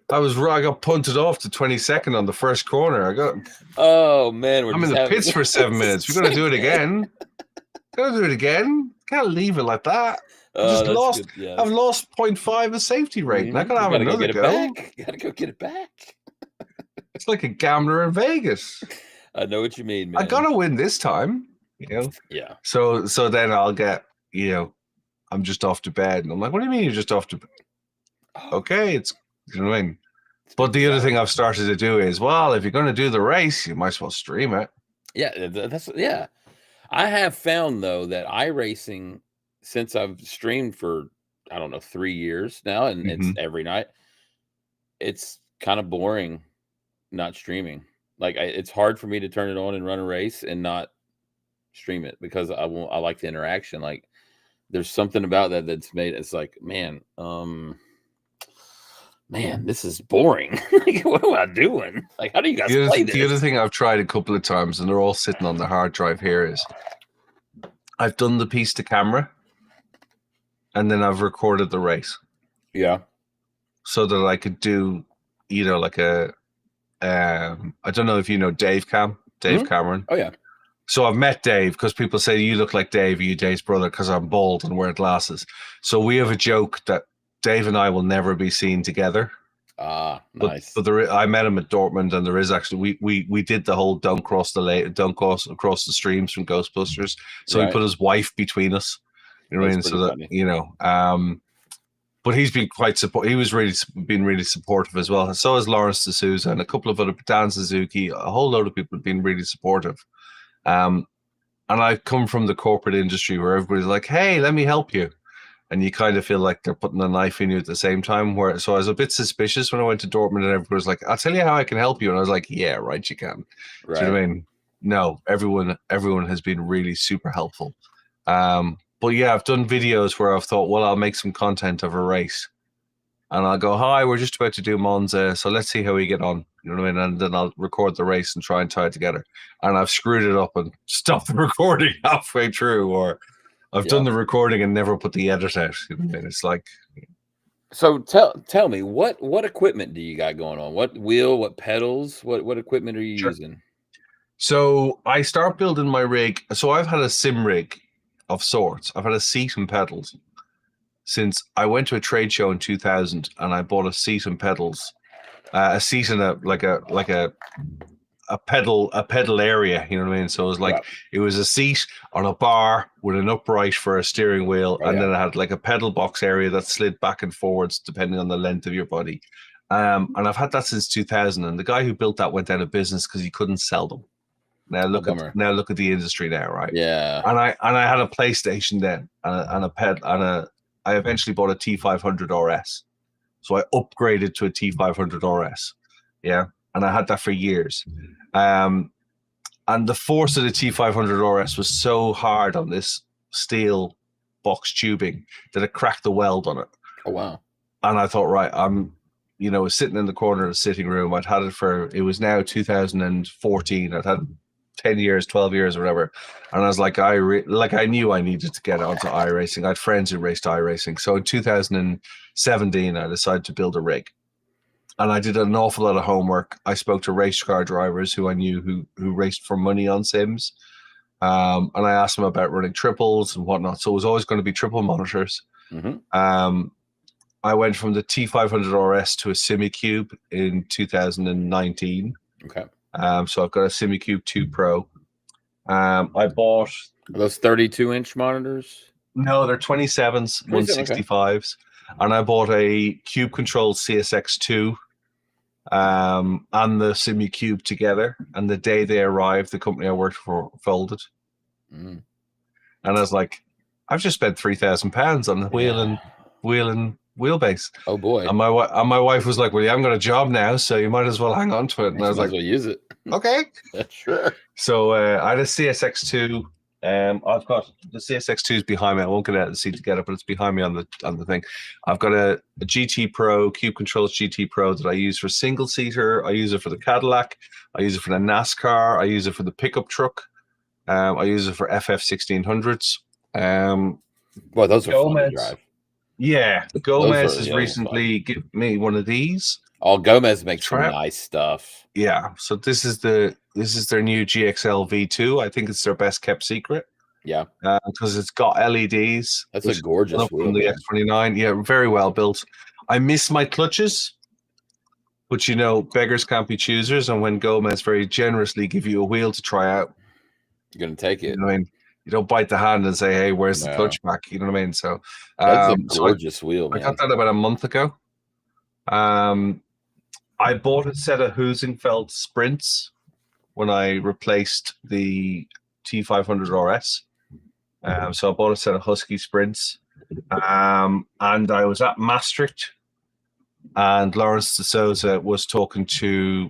I got punted off to 22nd on the first corner.
Oh man,
I'm in the pits for 7 minutes. We're gonna do it again. Can't leave it like that. I've lost 0.5 of safety rate. And I gotta have another go.
You gotta go get it back.
It's like a gambler in Vegas.
I know what you mean, man.
I gotta win this time,
Yeah.
So then I'll get, I'm just off to bed, and I'm like, what do you mean you're just off to bed? Okay, it's, you know what I mean. But the other thing I've started to do is, well, if you're going to do the race, you might as well stream it.
Yeah, I have found though that iRacing, since I've streamed for, I don't know, 3 years now, and it's every night, it's kind of boring not streaming. Like, it's hard for me to turn it on and run a race and not stream it, because I like the interaction. Like, there's something about that that's made it's like, man, this is boring. Like, what am I doing? Like, how do you guys play this?
The other thing I've tried a couple of times, and they're all sitting on the hard drive here, is I've done the piece to camera, and then I've recorded the race.
Yeah.
So that I could do, like a, I don't know if you know Dave Cameron.
Oh yeah.
So I've met Dave, because people say, you look like Dave, you Dave's brother, because I'm bald and wear glasses. So we have a joke that Dave and I will never be seen together.
Nice.
But I met him at Dortmund, and there is actually, we did the whole don't cross across the streams from Ghostbusters. So he put his wife between us. You know what I mean? So that, but he's been quite support. He was really been really supportive as well. And so has Lawrence D'Souza and a couple of other Dan Suzuki. A whole load of people have been really supportive. And I come from the corporate industry where everybody's like, "Hey, let me help you," and you kind of feel like they're putting a knife in you at the same time. So I was a bit suspicious when I went to Dortmund, and everybody was like, "I'll tell you how I can help you," and I was like, "Yeah, right, you can."
Right.
Do you know what I mean? No, everyone has been really super helpful. But yeah, I've done videos where I've thought, well, I'll make some content of a race, and I'll go, "Hi, we're just about to do Monza, so let's see how we get on." You know what I mean? And then I'll record the race and try and tie it together. And I've screwed it up and stopped the recording halfway through, or I've done the recording and never put the edit out. You know what I mean? It's like.
So tell me, what equipment do you got going on? What wheel, what pedals, what equipment are you using?
So I start building my rig. So I've had a sim rig of sorts. I've had a seat and pedals since I went to a trade show in 2000, and I bought a seat and pedals, a seat and a pedal area. You know what I mean? So it was like it was a seat on a bar with an upright for a steering wheel, and then it had like a pedal box area that slid back and forwards depending on the length of your body. And I've had that since 2000. And the guy who built that went out of business because he couldn't sell them. Now look at the industry now, right?
Yeah.
And I had a PlayStation then, I eventually bought a T500 RS. So I upgraded to a T500 RS. Yeah. And I had that for years. And the force of the T500 RS was so hard on this steel box tubing that it cracked the weld on it.
Oh, wow.
And I thought, right, I'm sitting in the corner of the sitting room. It was now 2014. I'd had 10 years, 12 years or whatever. And I was like, I knew I needed to get onto iRacing. I had friends who raced iRacing. So in 2017, I decided to build a rig. And I did an awful lot of homework. I spoke to race car drivers who I knew who raced for money on sims. And I asked them about running triples and whatnot. So it was always going to be triple monitors.
Mm-hmm.
I went from the T500 RS to a SimiCube in 2019.
Okay.
So I've got a SimiCube 2 Pro. I bought...
Are those 32-inch monitors?
No, they're 27s, 165s. Okay. And I bought a Cube Control CSX2 and the SimiCube together. And the day they arrived, the company I worked for folded. And I was like, I've just spent £3,000 on the wheel and wheelbase.
Oh boy!
And my wife was like, "Well, you haven't got a job now, so you might as well hang on to it." And I was like,
"Well, use it."
Okay,
sure.
So I had a CSX2. I've got the CSX2 is behind me. I won't get out of the seat to get it, but it's behind me on the thing. I've got a GT Pro, Cube Controls GT Pro that I use for single seater. I use it for the Cadillac. I use it for the NASCAR. I use it for the pickup truck. I use it for FF1600s.
Well, those are fun to drive.
Yeah, Gomez has recently given me one of these.
Oh, Gomez makes some nice stuff.
Yeah, so this is their new GXL V2. I think it's their best kept secret.
Yeah,
because it's got LEDs.
That's a gorgeous wheel.
From the X29. Yeah, very well built. I miss my clutches, but beggars can't be choosers. And when Gomez very generously give you a wheel to try out,
you're gonna take it.
You know what I mean? You don't bite the hand and say, "Hey, where's the clutch back?" You know what I mean? So
that's a gorgeous wheel, man.
I got that about a month ago. I bought a set of Huizenfeld Sprints when I replaced the T500 RS. So I bought a set of Husky Sprints. And I was at Maastricht, and Lawrence D'Souza was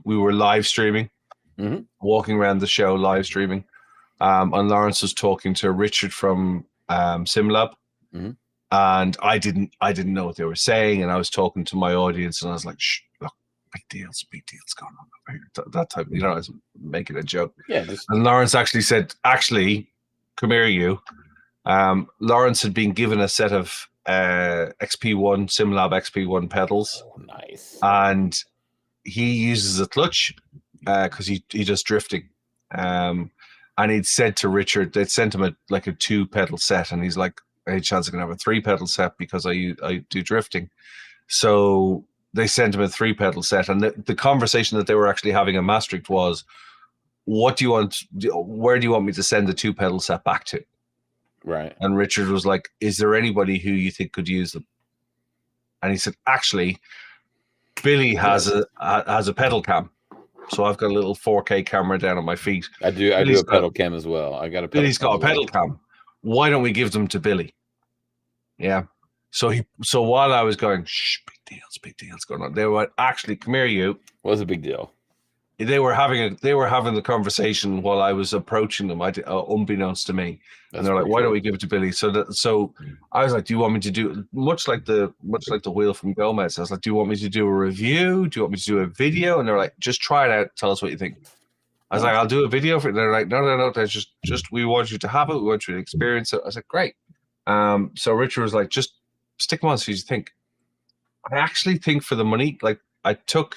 we were live streaming, walking around the show, live streaming. And Lawrence was talking to Richard from SimLab. And I didn't know what they were saying. And I was talking to my audience, and I was like, "Shh, look, big deals going on over here." That type, I was making a joke.
Yeah.
And Lawrence actually said, "Come here, you." Lawrence had been given a set of XP1 SimLab XP1 pedals.
Oh, nice.
And he uses a clutch because he does drifting. And he'd said to Richard, they'd sent him a 2-pedal set, and he's like, "Any chance I can have a 3-pedal set because I do drifting?" So they sent him a 3-pedal set, and the conversation that they were actually having in Maastricht was, where do you want me to send the 2-pedal set back to?
Right.
And Richard was like, "Is there anybody who you think could use them?" And he said, actually, Billy has a pedal cam. So I've got a little 4K camera down on my feet.
I do a pedal cam as well. I got a pedal
Billy's got a pedal cam. Why don't we give them to Billy? Yeah. So while I was going, shh, big deals going on, they were actually, come here, you.
What was a big deal?
They were having the conversation while I was approaching them, unbeknownst to me. And they're like, why don't we give it to Billy? So I was like, do you want me to do much like the wheel from Gomez? I was like, do you want me to do a review? Do you want me to do a video? And they're like, just try it out. Tell us what you think. I was like, I'll do a video for it. And they're like, no. That's just we want you to have it. We want you to experience it. I was like, great. So Richard was like, just stick them on. So you think. I actually think for the money, like I took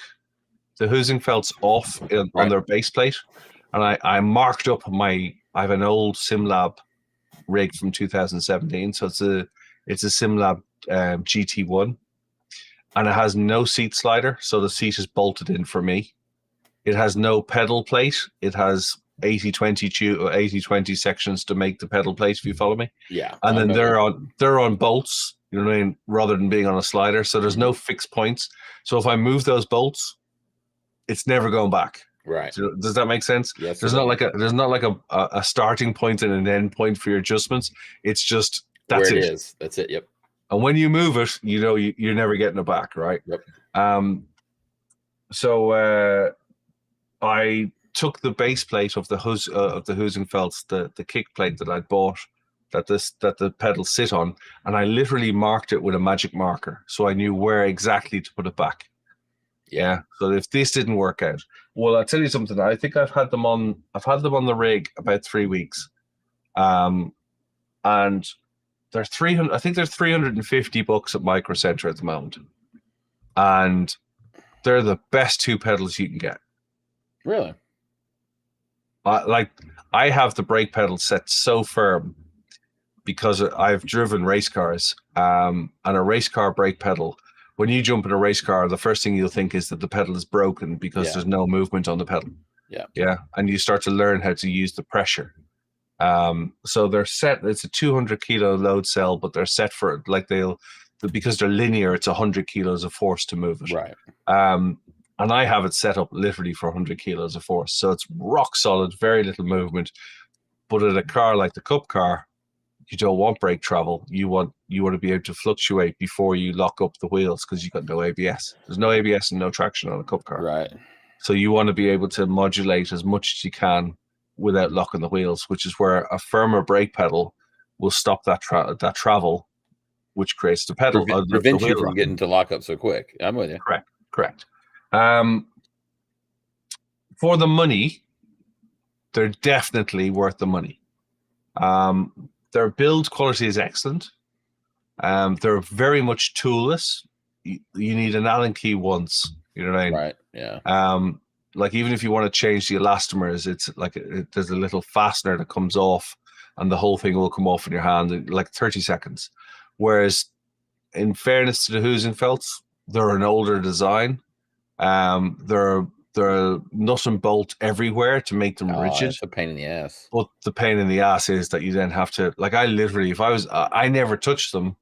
the Huizenfelds off on their base plate, and I marked up I have an old SimLab rig from 2017, so it's a SimLab GT1, and it has no seat slider, so the seat is bolted in for me. It has no pedal plate. It has 80-20 sections to make the pedal plate, if you follow me.
Yeah.
And then they're on bolts, you know what I mean, rather than being on a slider. So there's no fixed points. So if I move those bolts, it's never going back.
Right.
So does that make sense?
Yes.
There's not like a starting point and an end point for your adjustments. It's just
that's where it is. That's it. Yep.
And when you move it, you know you're never getting it back, right?
Yep.
So I took the base plate of the Huizenfelds, the kick plate that I'd bought, that the pedals sit on, and I literally marked it with a magic marker, so I knew where exactly to put it back. Yeah. So if this didn't work out, well, I'll tell you something. I think I've had them on the rig about 3 weeks, and they're 300. I think they're $350 at Micro Center at the moment, and they're the best 2 pedals you can get.
Really?
I have the brake pedal set so firm because I've driven race cars, and a race car brake pedal. When you jump in a race car, the first thing you'll think is that the pedal is broken because there's no movement on the pedal.
Yeah. Yeah.
And you start to learn how to use the pressure. So they're set. It's a 200 kilo load cell, but they're set for because they're linear. It's 100 kilos of force to move it.
Right.
And I have it set up literally for 100 kilos of force. So it's rock solid, very little movement. But at a car like the Cup car, you don't want brake travel. You want to be able to fluctuate before you lock up the wheels because you've got no ABS. There's no ABS and no traction on a Cup car.
Right.
So you want to be able to modulate as much as you can without locking the wheels, which is where a firmer brake pedal will stop that travel, which creates the pedal.
Prevent you from getting to lock up so quick. I'm with you.
Correct. For the money, they're definitely worth the money. Their build quality is excellent. They're very much toolless. You need an Allen key once. You know what I mean?
Right. Yeah.
Like even if you want to change the elastomers, it's like there's a little fastener that comes off, and the whole thing will come off in your hand in like 30 seconds. Whereas, in fairness to the Huizenfelds, they're an older design. They're nut and bolt everywhere to make them rigid.
It's a pain in the ass.
But the pain in the ass is that you then have to, like, I literally, if I was, I never touched them.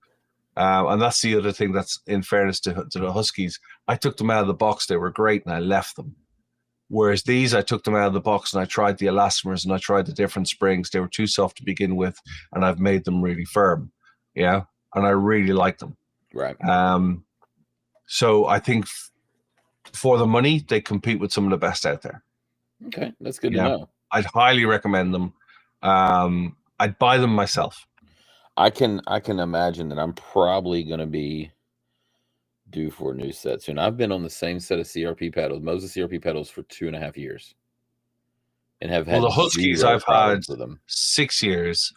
And that's the other thing that's in fairness to the Huskies. I took them out of the box. They were great and I left them. Whereas these, I took them out of the box and I tried the elastomers and I tried the different springs. They were too soft to begin with, and I've made them really firm. Yeah. And I really like them.
Right.
So I think for the money, they compete with some of the best out there.
Okay. That's good to know.
I'd highly recommend them. I'd buy them myself.
I can imagine that I'm probably going to be due for a new set soon. I've been on the same set of CRP pedals, Moses CRP pedals, for 2.5 years, and have had
the Huskies. I've had
them
6 years,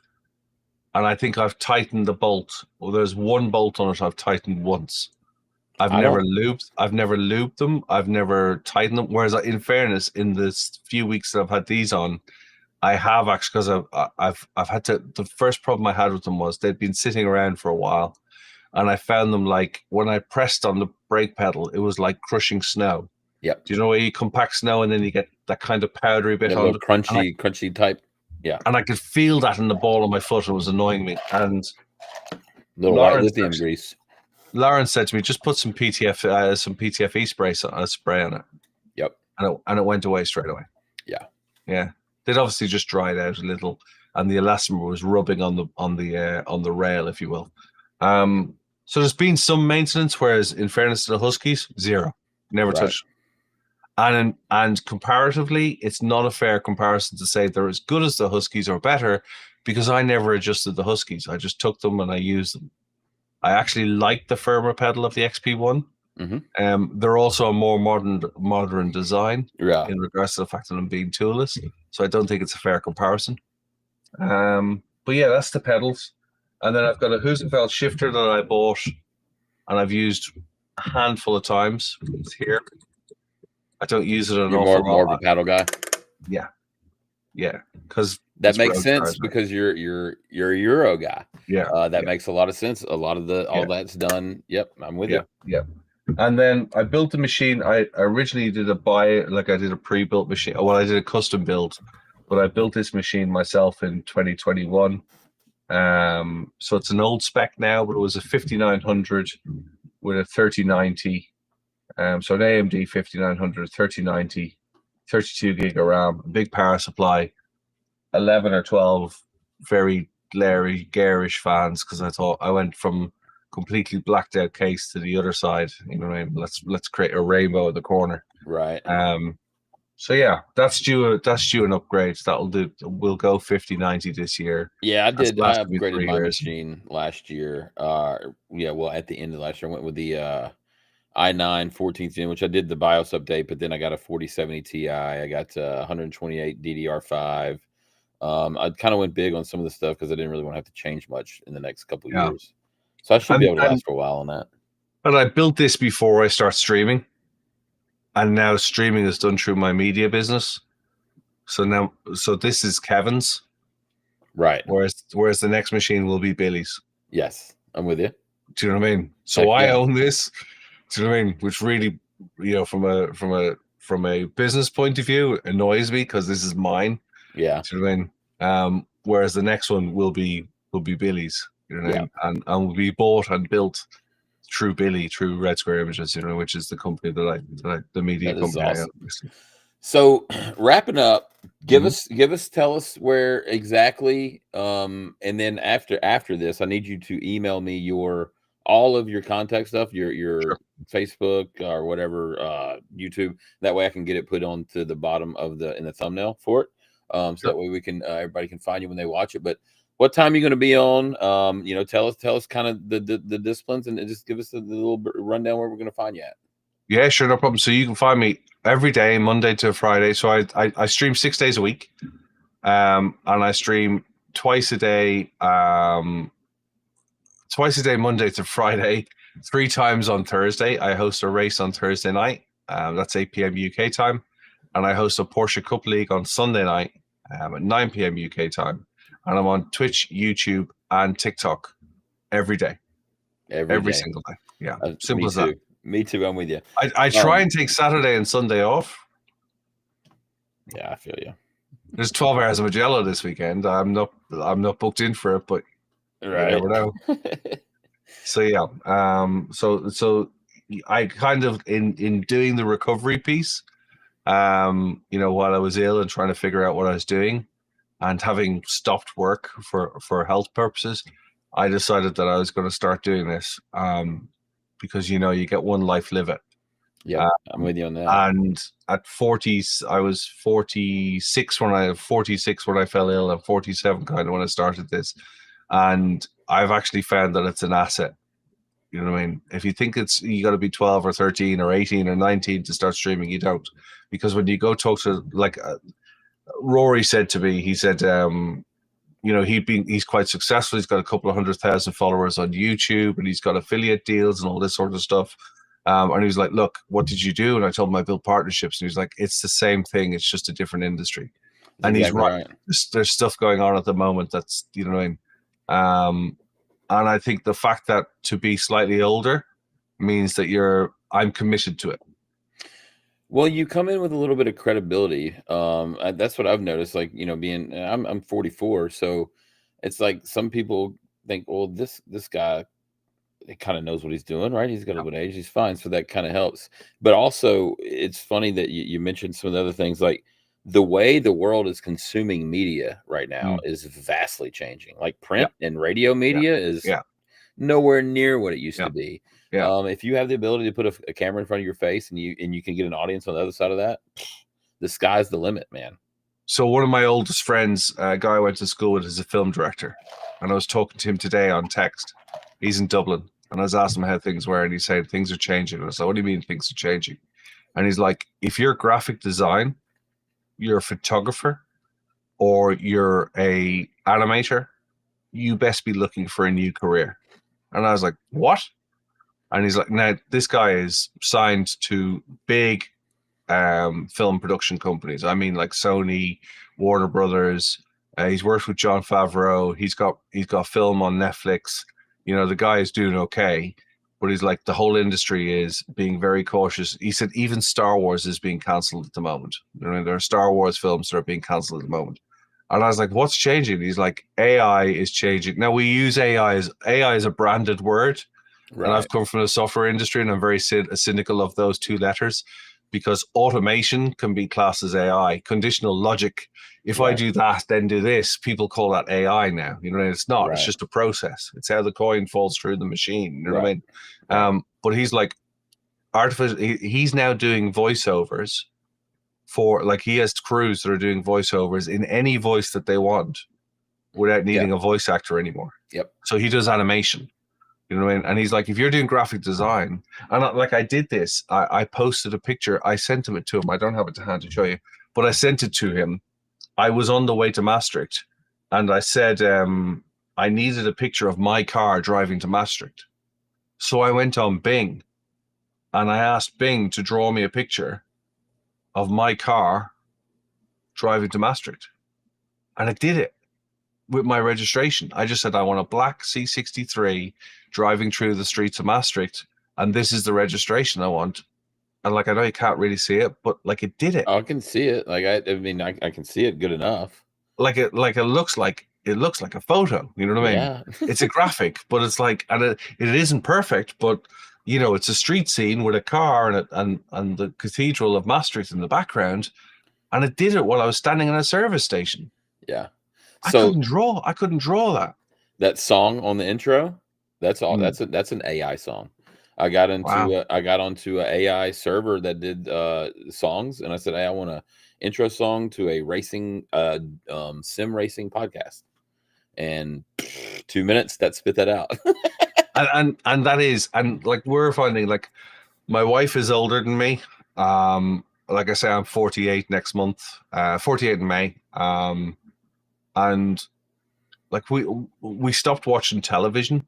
and I think I've tightened the bolt. Well, there's one bolt on it I've tightened once. I've never lubed them. I've never tightened them. Whereas, in fairness, in this few weeks that I've had these on, I have actually, because I've had to. The first problem I had with them was they'd been sitting around for a while, and I found them like when I pressed on the brake pedal, it was like crushing snow.
Yep.
Do you know where you compact snow and then you get that kind of powdery bit on it?
Crunchy type. Yeah.
And I could feel that in the ball of my foot. It was annoying me. And
little white lithium grease.
Lauren said to me, just put some PTFE spray on it.
Yep.
And it went away straight away.
Yeah.
Yeah. They'd obviously just dried out a little, and the elastomer was rubbing on the rail, if you will. So there's been some maintenance, whereas in fairness to the Huskies, zero, never touched. And comparatively, it's not a fair comparison to say they're as good as the Huskies or better, because I never adjusted the Huskies. I just took them and I used them. I actually like the firmer pedal of the XP1. They're also a more modern design in regards to the fact that I'm being toolless. So I don't think it's a fair comparison. But yeah, that's the pedals. And then I've got a Husenfeld shifter that I bought and I've used a handful of times. It's here. I don't use it an awful lot.
More of a paddle guy.
Yeah, because
that makes sense because you're a Euro guy.
Yeah,
that makes a lot of sense. A lot of all that's done. Yep, I'm with you.
Yeah, and then I built the machine. I originally did I did a pre-built machine. Well, I did a custom build, but I built this machine myself in 2021. So it's an old spec now, but it was a 5900 with a 3090. So an AMD 5900, 3090, 32 gig of RAM, big power supply, 11 or 12 very glary, garish fans, because I thought I went from completely blacked out case to the other side. You know what I mean? Let's create a rainbow at the corner.
Right.
So yeah, that's due an upgrade. That'll do. We'll go 5090 this year.
Yeah, I did. I upgraded my machine last year. Well, at the end of last year, I went with the i9 14th gen, which I did the BIOS update, but then I got a 4070 Ti. I got 128 DDR5. I kind of went big on some of the stuff because I didn't really want to have to change much in the next couple of years. So I should be able to last for a while on that.
But I built this before I start streaming. And now streaming is done through my media business. So this is Kevin's.
Right.
Whereas the next machine will be Billy's.
Yes, I'm with you.
Do you know what I mean? So I own this. Do you know what I mean? Which really, from a business point of view, annoys me because this is mine.
Yeah.
Do you know what I mean? Whereas the next one will be Billy's. You know what I mean? And will be bought and built through Billy, through Red Square Images, which is the company that the media company.
Awesome. So wrapping up, tell us where exactly, and then after this, I need you to email me all of your contact stuff, your sure. Facebook or whatever, YouTube. That way I can get it put onto the bottom in the thumbnail for it. So that way we can, everybody can find you when they watch it. But what time are you going to be on? Tell us kind of the disciplines and just give us a little rundown where we're going to find you at.
Yeah, sure. No problem. So you can find me every day, Monday to Friday. So I stream 6 days a week. And I stream twice a day, Monday to Friday, 3 times on Thursday. I host a race on Thursday night. That's 8 p.m. UK time. And I host a Porsche Cup League on Sunday night at 9 p.m. UK time. And I'm on Twitch, YouTube, and TikTok every day. Every single day. Yeah. Simple as that.
Me too. I'm with you.
I try and take Saturday and Sunday off.
Yeah, I feel you.
There's 12 hours of Magello this weekend. I'm not booked in for it, but
right.
You never know. So yeah. So I kind of in doing the recovery piece, while I was ill and trying to figure out what I was doing, and having stopped work for health purposes, I decided that I was going to start doing this. Because you get one life, live it.
Yeah, I'm with you on that.
And at 40, I was 46 when I fell ill, and 47 kind of when I started this. And I've actually found that it's an asset. You know what I mean? If you think you got to be 12 or 13 or 18 or 19 to start streaming, you don't. Because when you go talk to, like Rory said to me, he said, he's quite successful. He's got a couple of 100,000 followers on YouTube, and he's got affiliate deals and all this sort of stuff. And he was like, "Look, what did you do?" And I told him I built partnerships, and he was like, "It's the same thing. It's just a different industry." And he's right. There's stuff going on at the moment that's, you know what I mean. And I think the fact that to be slightly older means that I'm committed to it.
Well, you come in with a little bit of credibility. That's what I've noticed. Like, I'm 44, so it's like some people think, well, this guy he kind of knows what he's doing, right? He's got a
Yeah.
little bit of age, he's fine, so that kind of helps. But also, it's funny that you mentioned some of the other things, like the way the world is consuming media right now
Mm.
is vastly changing. Like
Yeah.
print and radio
Yeah.
media is
Yeah.
nowhere near what it used
Yeah.
to be.
Yeah.
If you have the ability to put a camera in front of your face and you can get an audience on the other side of that, the sky's the limit, man.
So one of my oldest friends, a guy I went to school with, is a film director, and I was talking to him today on text. He's in Dublin, and I was asking him how things were, and he said things are changing. And I said, "What do you mean things are changing?" And he's like, "If you're graphic design, you're a photographer, or you're a animator, you best be looking for a new career." And I was like, "What?" And he's like, "Now this guy is signed to big film production companies. I mean, like Sony, Warner Brothers. He's worked with John Favreau. He's got film on Netflix. You know, the guy is doing okay, but he's like the whole industry is being very cautious. He said even Star Wars is being cancelled at the moment. You know, there are Star Wars films that are being cancelled at the moment. And I was like, "What's changing?" He's like, "AI is changing." Now we use AI is a branded word, and
Right,
I've come from the software industry, and I'm very cynical of those two letters because automation can be classed as AI. Conditional logic, if I
right,
do that, then do this, people call that AI now. You know, it's not. It's
right,
just a process. It's how the coin falls through the machine. You know what I
right,
mean?
right.
But he's like artificial. He's now doing voiceovers for like he has crews that are doing voiceovers in any voice that they want without
Yeah.
needing a voice actor anymore.
Yep.
So he does animation. You know what I mean? And he's like, if you're doing graphic design, and I did this, I posted a picture, I sent it to him. I don't have it to hand to show you, but I sent it to him. I was on the way to Maastricht, and I said I needed a picture of my car driving to Maastricht. So I went on Bing, and I asked Bing to draw me a picture of my car driving to Maastricht, and it did it with my registration. I just said I want a black C63 driving through the streets of Maastricht, and this is the registration I want. And like I know you can't really see it, but like it did it.
Oh, I can see it. Like I mean, I can see it good enough.
It looks like a photo. You know what I mean?
Yeah.
It's a graphic, but it's like, and it isn't perfect, but you know, it's a street scene with a car and the cathedral of Maastricht in the background, and it did it while I was standing in a service station.
Yeah.
I
So
couldn't draw. I couldn't draw that.
that song on the intro, that's all.
Mm.
That's an AI song.
Wow.
I got onto a AI server that did songs, and I said, "Hey, I want a intro song to a racing sim racing podcast." And 2 minutes, that spit that out.
And that is, and like we're finding, like my wife is older than me. Like I say, I'm 48 next month, 48 in May. And like we stopped watching television,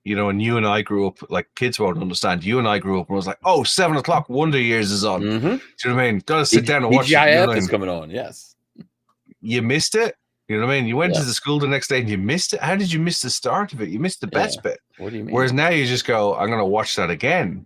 you know, and you and I grew up, like kids won't understand. You and I grew up and was like, oh, 7 o'clock, Wonder Years is on.
Hmm.
Do you know what I mean? Gotta sit down and watch it. You know
TGIF
what I
is
mean?
coming on. Yes.
You missed it. You know what I mean? You went
Yeah.
to the school the next day and you missed it. How did you miss the start of it? You missed the
Yeah.
best bit.
What do you mean?
Whereas now you just go, I'm gonna watch that again.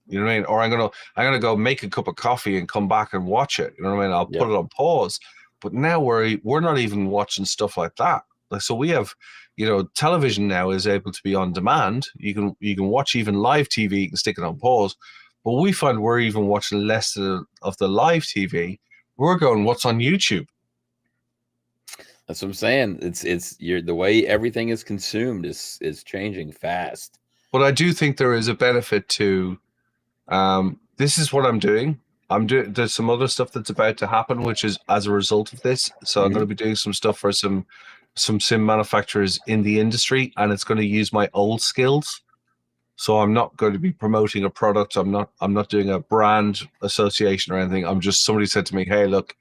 You know what I mean? Or I'm gonna go make a cup of coffee and come back and watch it. You know what I mean? I'll
Yeah.
put it on pause. But now we're not even watching stuff like that. Like, so we have, you know, television now is able to be on demand. You can watch even live TV. You can stick it on pause. But we find we're even watching less of the live TV. We're going, what's on YouTube?
That's what I'm saying. It's the way everything is consumed is changing fast.
But I do think there is a benefit to this is what I'm doing. There's some other stuff that's about to happen, which is as a result of this. So I'm going to be doing some stuff for some sim manufacturers in the industry, and it's going to use my old skills. So I'm not going to be promoting a product. I'm not doing a brand association or anything. I'm just, somebody said to me, hey, look,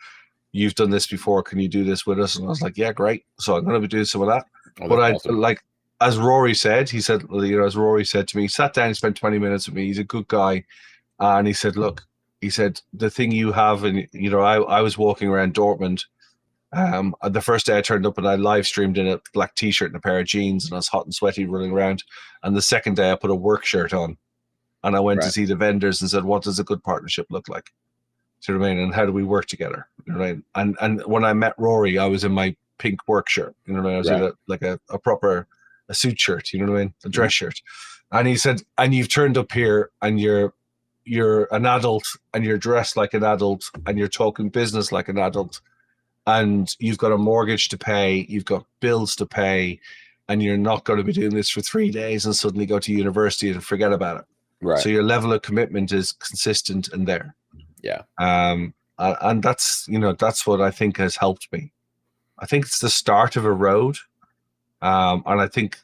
you've done this before. Can you do this with us? And I was like, yeah, great. So I'm going to be doing some of that.
Oh,
But
that's awesome.
like, as Rory said, he said, you know, as Rory said to me, he sat down, he spent 20 minutes with me. He's a good guy. And he said, look, he said, the thing you have, and, you know, I was walking around Dortmund. The first day I turned up and I live streamed in a black t-shirt and a pair of jeans, and I was hot and sweaty running around. And the second day I put a work shirt on and I went to
Right.
see the vendors and said, what does a good partnership look like? Do you know what I mean? And how do we work together? You know what I mean? And when I met Rory, I was in my pink work shirt. You know what I mean? I was in
Right.
a proper suit shirt. You know what I mean? A dress shirt. And he said, and you've turned up here and you're an adult and you're dressed like an adult and you're talking business like an adult and you've got a mortgage to pay, you've got bills to pay, and you're not going to be doing this for 3 days and suddenly go to university and forget about it.
Right.
So your level of commitment is consistent and there.
Yeah.
And that's, that's what I think has helped me. I think it's the start of a road. And I think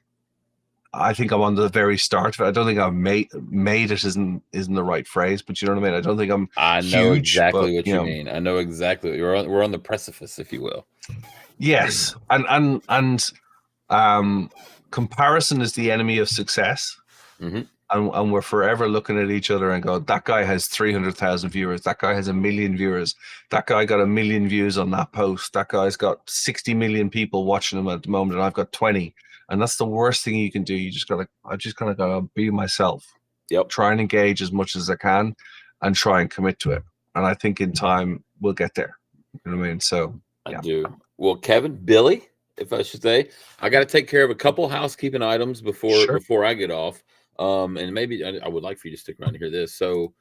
I'm on the very start of it. I don't think I've made it isn't the right phrase, but you know what I mean? I don't think
I know
huge,
exactly
but,
what you mean. I know exactly. We're on the precipice, if you will.
Yes. And comparison is the enemy of success.
Mm-hmm.
And we're forever looking at each other and go, that guy has 300,000 viewers. That guy has 1 million viewers. That guy got 1 million views on that post. That guy's got 60 million people watching him at the moment, and I've got 20. And that's the worst thing you can do. I just kind of gotta be myself.
Yep.
Try and engage as much as I can, and try and commit to it. And I think in time we'll get there. You know what I mean? So
yeah. I do. Well, Kevin, Billy, if I should say, I got to take care of a couple housekeeping items before I get off. And maybe I would like for you to stick around to hear this. So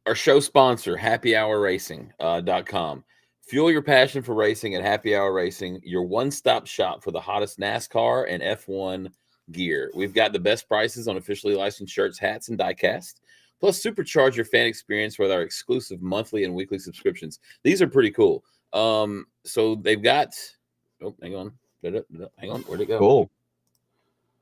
our show sponsor, happyhourracing.com. Fuel your passion for racing at Happy Hour Racing, your one-stop shop for the hottest NASCAR and F1 gear. We've got the best prices on officially licensed shirts, hats, and die-cast. Plus, supercharge your fan experience with our exclusive monthly and weekly subscriptions. These are pretty cool. So they've got... Oh, hang on. Hang on. Where'd it go?
Cool.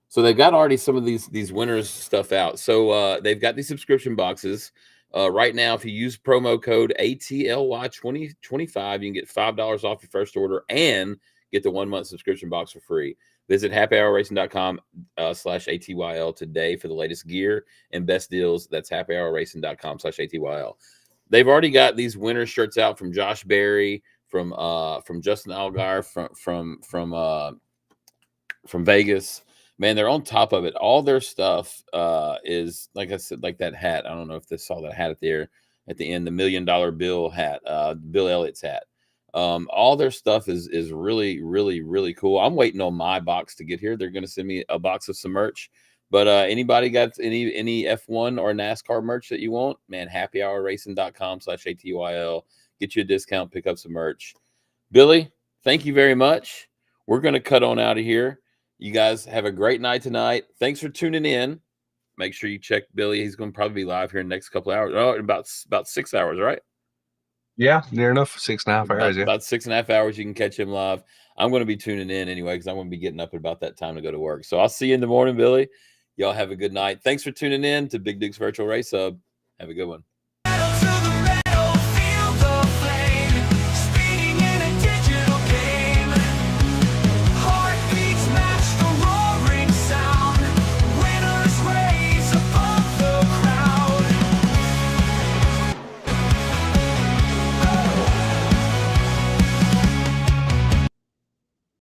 So they've got already some of these winners stuff out. So they've got these subscription boxes. Right now, if you use promo code ATYL2025, you can get $5 off your first order and get the 1-month subscription box for free. Visit happyhourracing.com/ATYL today for the latest gear and best deals. That's happyhourracing.com/ATYL. They've already got these winter shirts out from Josh Berry, from Justin Allgaier, from Vegas. Man, they're on top of it. All their stuff is, like I said, like that hat. I don't know if they saw that hat at the end, the $1 million bill hat, Bill Elliott's hat. All their stuff is really, really, really cool. I'm waiting on my box to get here. They're going to send me a box of some merch. But anybody got any F1 or NASCAR merch that you want? Man, happyhourracing.com/ATYL. Get you a discount, pick up some merch. Billy, thank you very much. We're going to cut on out of here. You guys have a great night tonight. Thanks for tuning in. Make sure you check Billy. He's going to probably be live here in the next couple of hours. Oh, about 6 hours, right?
Yeah, near enough. 6.5 hours.
About 6.5 hours. You can catch him live. I'm going to be tuning in anyway because I'm going to be getting up at about that time to go to work. So I'll see you in the morning, Billy. Y'all have a good night. Thanks for tuning in to Big Duke's Virtual Race Hub. Have a good one.